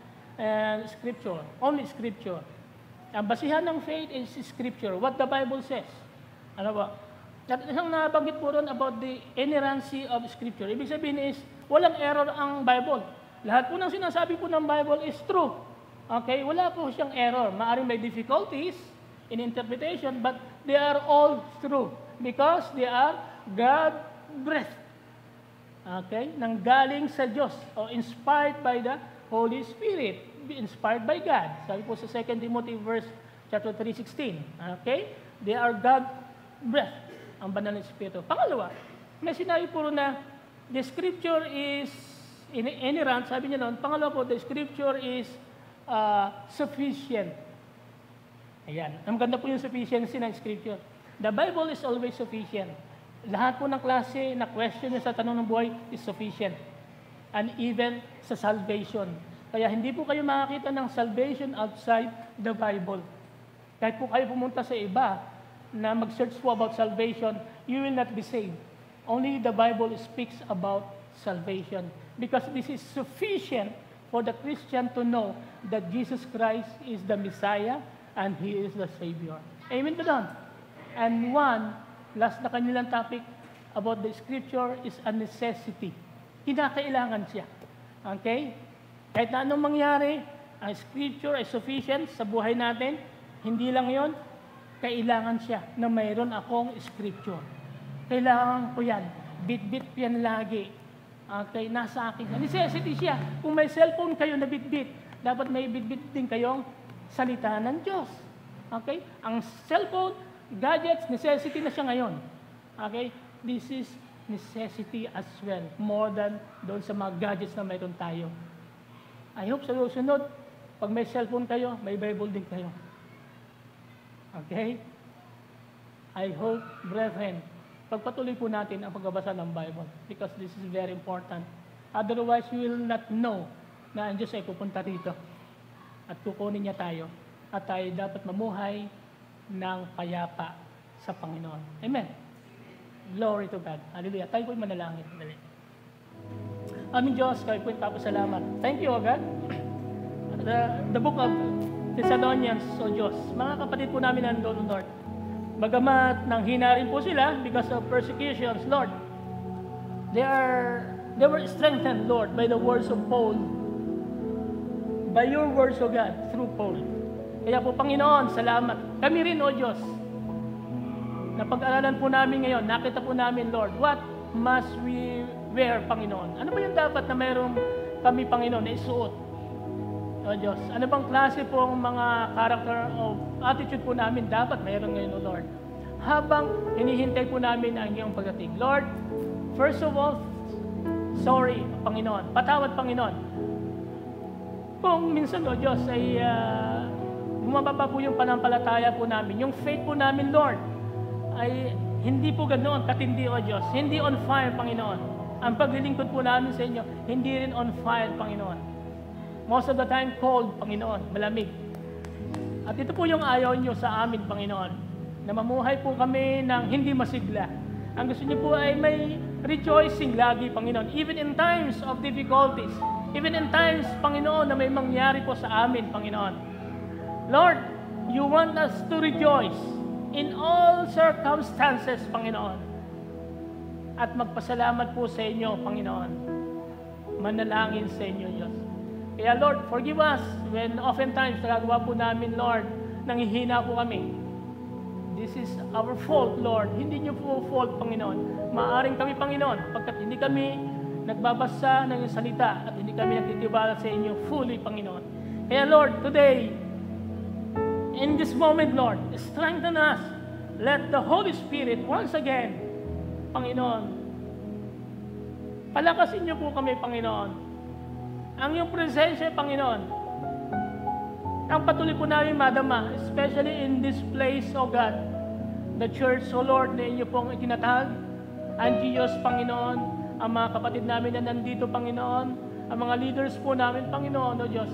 scripture. Only scripture. Ang basihan ng faith is scripture. What the Bible says. Ano ba? At isang nabanggit po ron about the inerrancy of scripture. Ibig sabihin is, walang error ang Bible. Lahat po ng sinasabi po ng Bible is true. Okay? Wala po siyang error. Maaring may difficulties in interpretation, but they are all true. Because they are God-breathed. Okay? Nanggaling sa Diyos. O inspired by the Holy Spirit. Inspired by God. Sabi po sa 2 Timothy chapter 3:16. Okay? They are God-breathed. Ang banal na Espiritu. Pangalawa, may sinabi po na the scripture is inerrant, sabi niya noon. Pangalawa po, the scripture is sufficient. Ayan. Ang ganda po yung sufficiency ng scripture. The Bible is always sufficient. Lahat po ng klase na question sa tanong ng buhay is sufficient. And even sa salvation. Kaya hindi po kayo makakita ng salvation outside the Bible. Kahit po kayo pumunta sa iba na mag-search po about salvation, you will not be saved. Only the Bible speaks about salvation. Because this is sufficient for the Christian to know that Jesus Christ is the Messiah and He is the Savior. Amen to that? And one, last na kanilang topic about the Scripture is a necessity. Kinakailangan siya. Okay? Kahit na anong mangyari, ang Scripture is sufficient sa buhay natin. Hindi lang yon, kailangan siya na mayroon akong Scripture. Kailangan ko yan. Bit-bit yan lagi. Okay, nasa akin. Necessity siya. Kung may cellphone kayo na bit-bit, dapat may bitbit din kayong salita ng Diyos. Okay? Ang cellphone, gadgets, necessity na siya ngayon. Okay? This is necessity as well, more than doon sa mga gadgets na mayroon tayo. I hope sa susunod, pag may cellphone kayo, may Bible din kayo. Okay? I hope, brethren, pagpatuloy po natin ang pagbabasa ng Bible because this is very important. Otherwise, we will not know na ang Diyos ay pupunta rito at kukunin niya tayo at tayo dapat mamuhay ng payapa sa Panginoon. Amen. Glory to God. Hallelujah. Tayo po'y manalangin. Aming Diyos, kayo po'y papasalamat. Thank you, O God. The book of Thessalonians, O Diyos. Mga kapatid po namin nandun, Lord. Bagamat nanghina rin po sila because of persecutions, Lord. They were strengthened, Lord, by the words of Paul. By your words, O God, through Paul. Kaya po, Panginoon, salamat. Kami rin, O Diyos, napag-aralan po namin ngayon, nakita po namin, Lord, what must we wear, Panginoon? Ano ba yung dapat na mayroong kami, Panginoon, na isuot? O Diyos, ano bang klase pong mga character of attitude po namin dapat mayroon ngayon, O Lord? Habang hinihintay po namin ang iyong pagdating. Lord, first of all, sorry, Panginoon. Patawad, Panginoon. Kung minsan, O Diyos, ay bumababa po yung panampalataya po namin. Yung faith po namin, Lord, ay hindi po ganoon katindi, O Diyos. Hindi on fire, Panginoon. Ang paglilingkod po namin sa inyo, hindi rin on fire, Panginoon. Most of the time, cold, Panginoon, malamig. At ito po yung ayaw niyo sa amin, Panginoon, na mamuhay po kami ng hindi masigla. Ang gusto niyo po ay may rejoicing lagi, Panginoon, even in times of difficulties, even in times, Panginoon, na may mangyari po sa amin, Panginoon. Lord, you want us to rejoice in all circumstances, Panginoon. At magpasalamat po sa inyo, Panginoon. Manalangin sa inyo, Diyos. Kaya Lord, forgive us when oftentimes nagagawa po namin, Lord, nanghihina po kami. This is our fault, Lord. Hindi niyo po fault, Panginoon. Maaring kami, Panginoon, pagkat hindi kami nagbabasa ng iyong salita at hindi kami nagtitiwala sa inyo fully, Panginoon. Kaya Lord, today, in this moment, Lord, strengthen us. Let the Holy Spirit once again, Panginoon, palakasin niyo po kami, Panginoon. Ang iyong presensya, Panginoon, ang patuloy po namin madama, especially in this place, O God, the church, O Lord, na inyo pong itinatag, ang Diyos, Panginoon, ang mga kapatid namin na nandito, Panginoon, ang mga leaders po namin, Panginoon, O Diyos,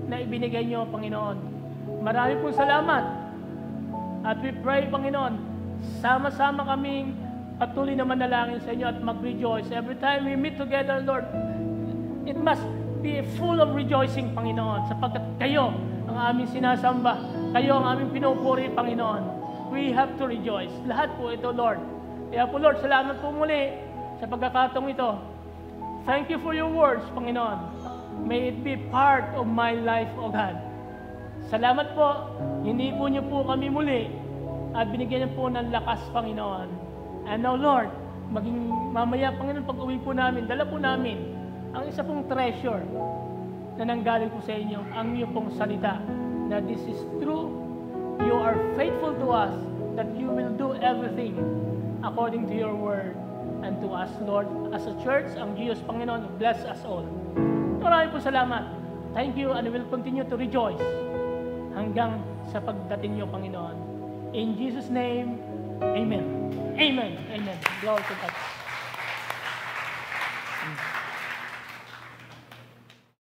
na ibinigay niyo, Panginoon. Marami pong salamat. At we pray, Panginoon, sama-sama kaming patuloy na manalangin sa inyo at mag-rejoice. Every time we meet together, Lord, it must be full of rejoicing, Panginoon, sapagkat kayo ang aming sinasamba, kayo ang aming pinupuri, Panginoon. We have to rejoice. Lahat po ito, Lord. Kaya po, Lord, salamat po muli sa pagkakataong ito. Thank you for your words, Panginoon. May it be part of my life, O God. Salamat po, hinipo niyo po kami muli at binigyan niyo po ng lakas, Panginoon. And now, Lord, maging mamaya, Panginoon, pag-uwi po namin, dala po namin ang isa pong treasure na nanggaling po sa inyo, ang iyong pong salita, na this is true, you are faithful to us, that you will do everything according to your word. And to us, Lord, as a church, ang Diyos, Panginoon, bless us all. Maraming po salamat. Thank you, and we will continue to rejoice hanggang sa pagdating niyo, Panginoon. In Jesus' name, Amen. Amen. Amen. Glory to God.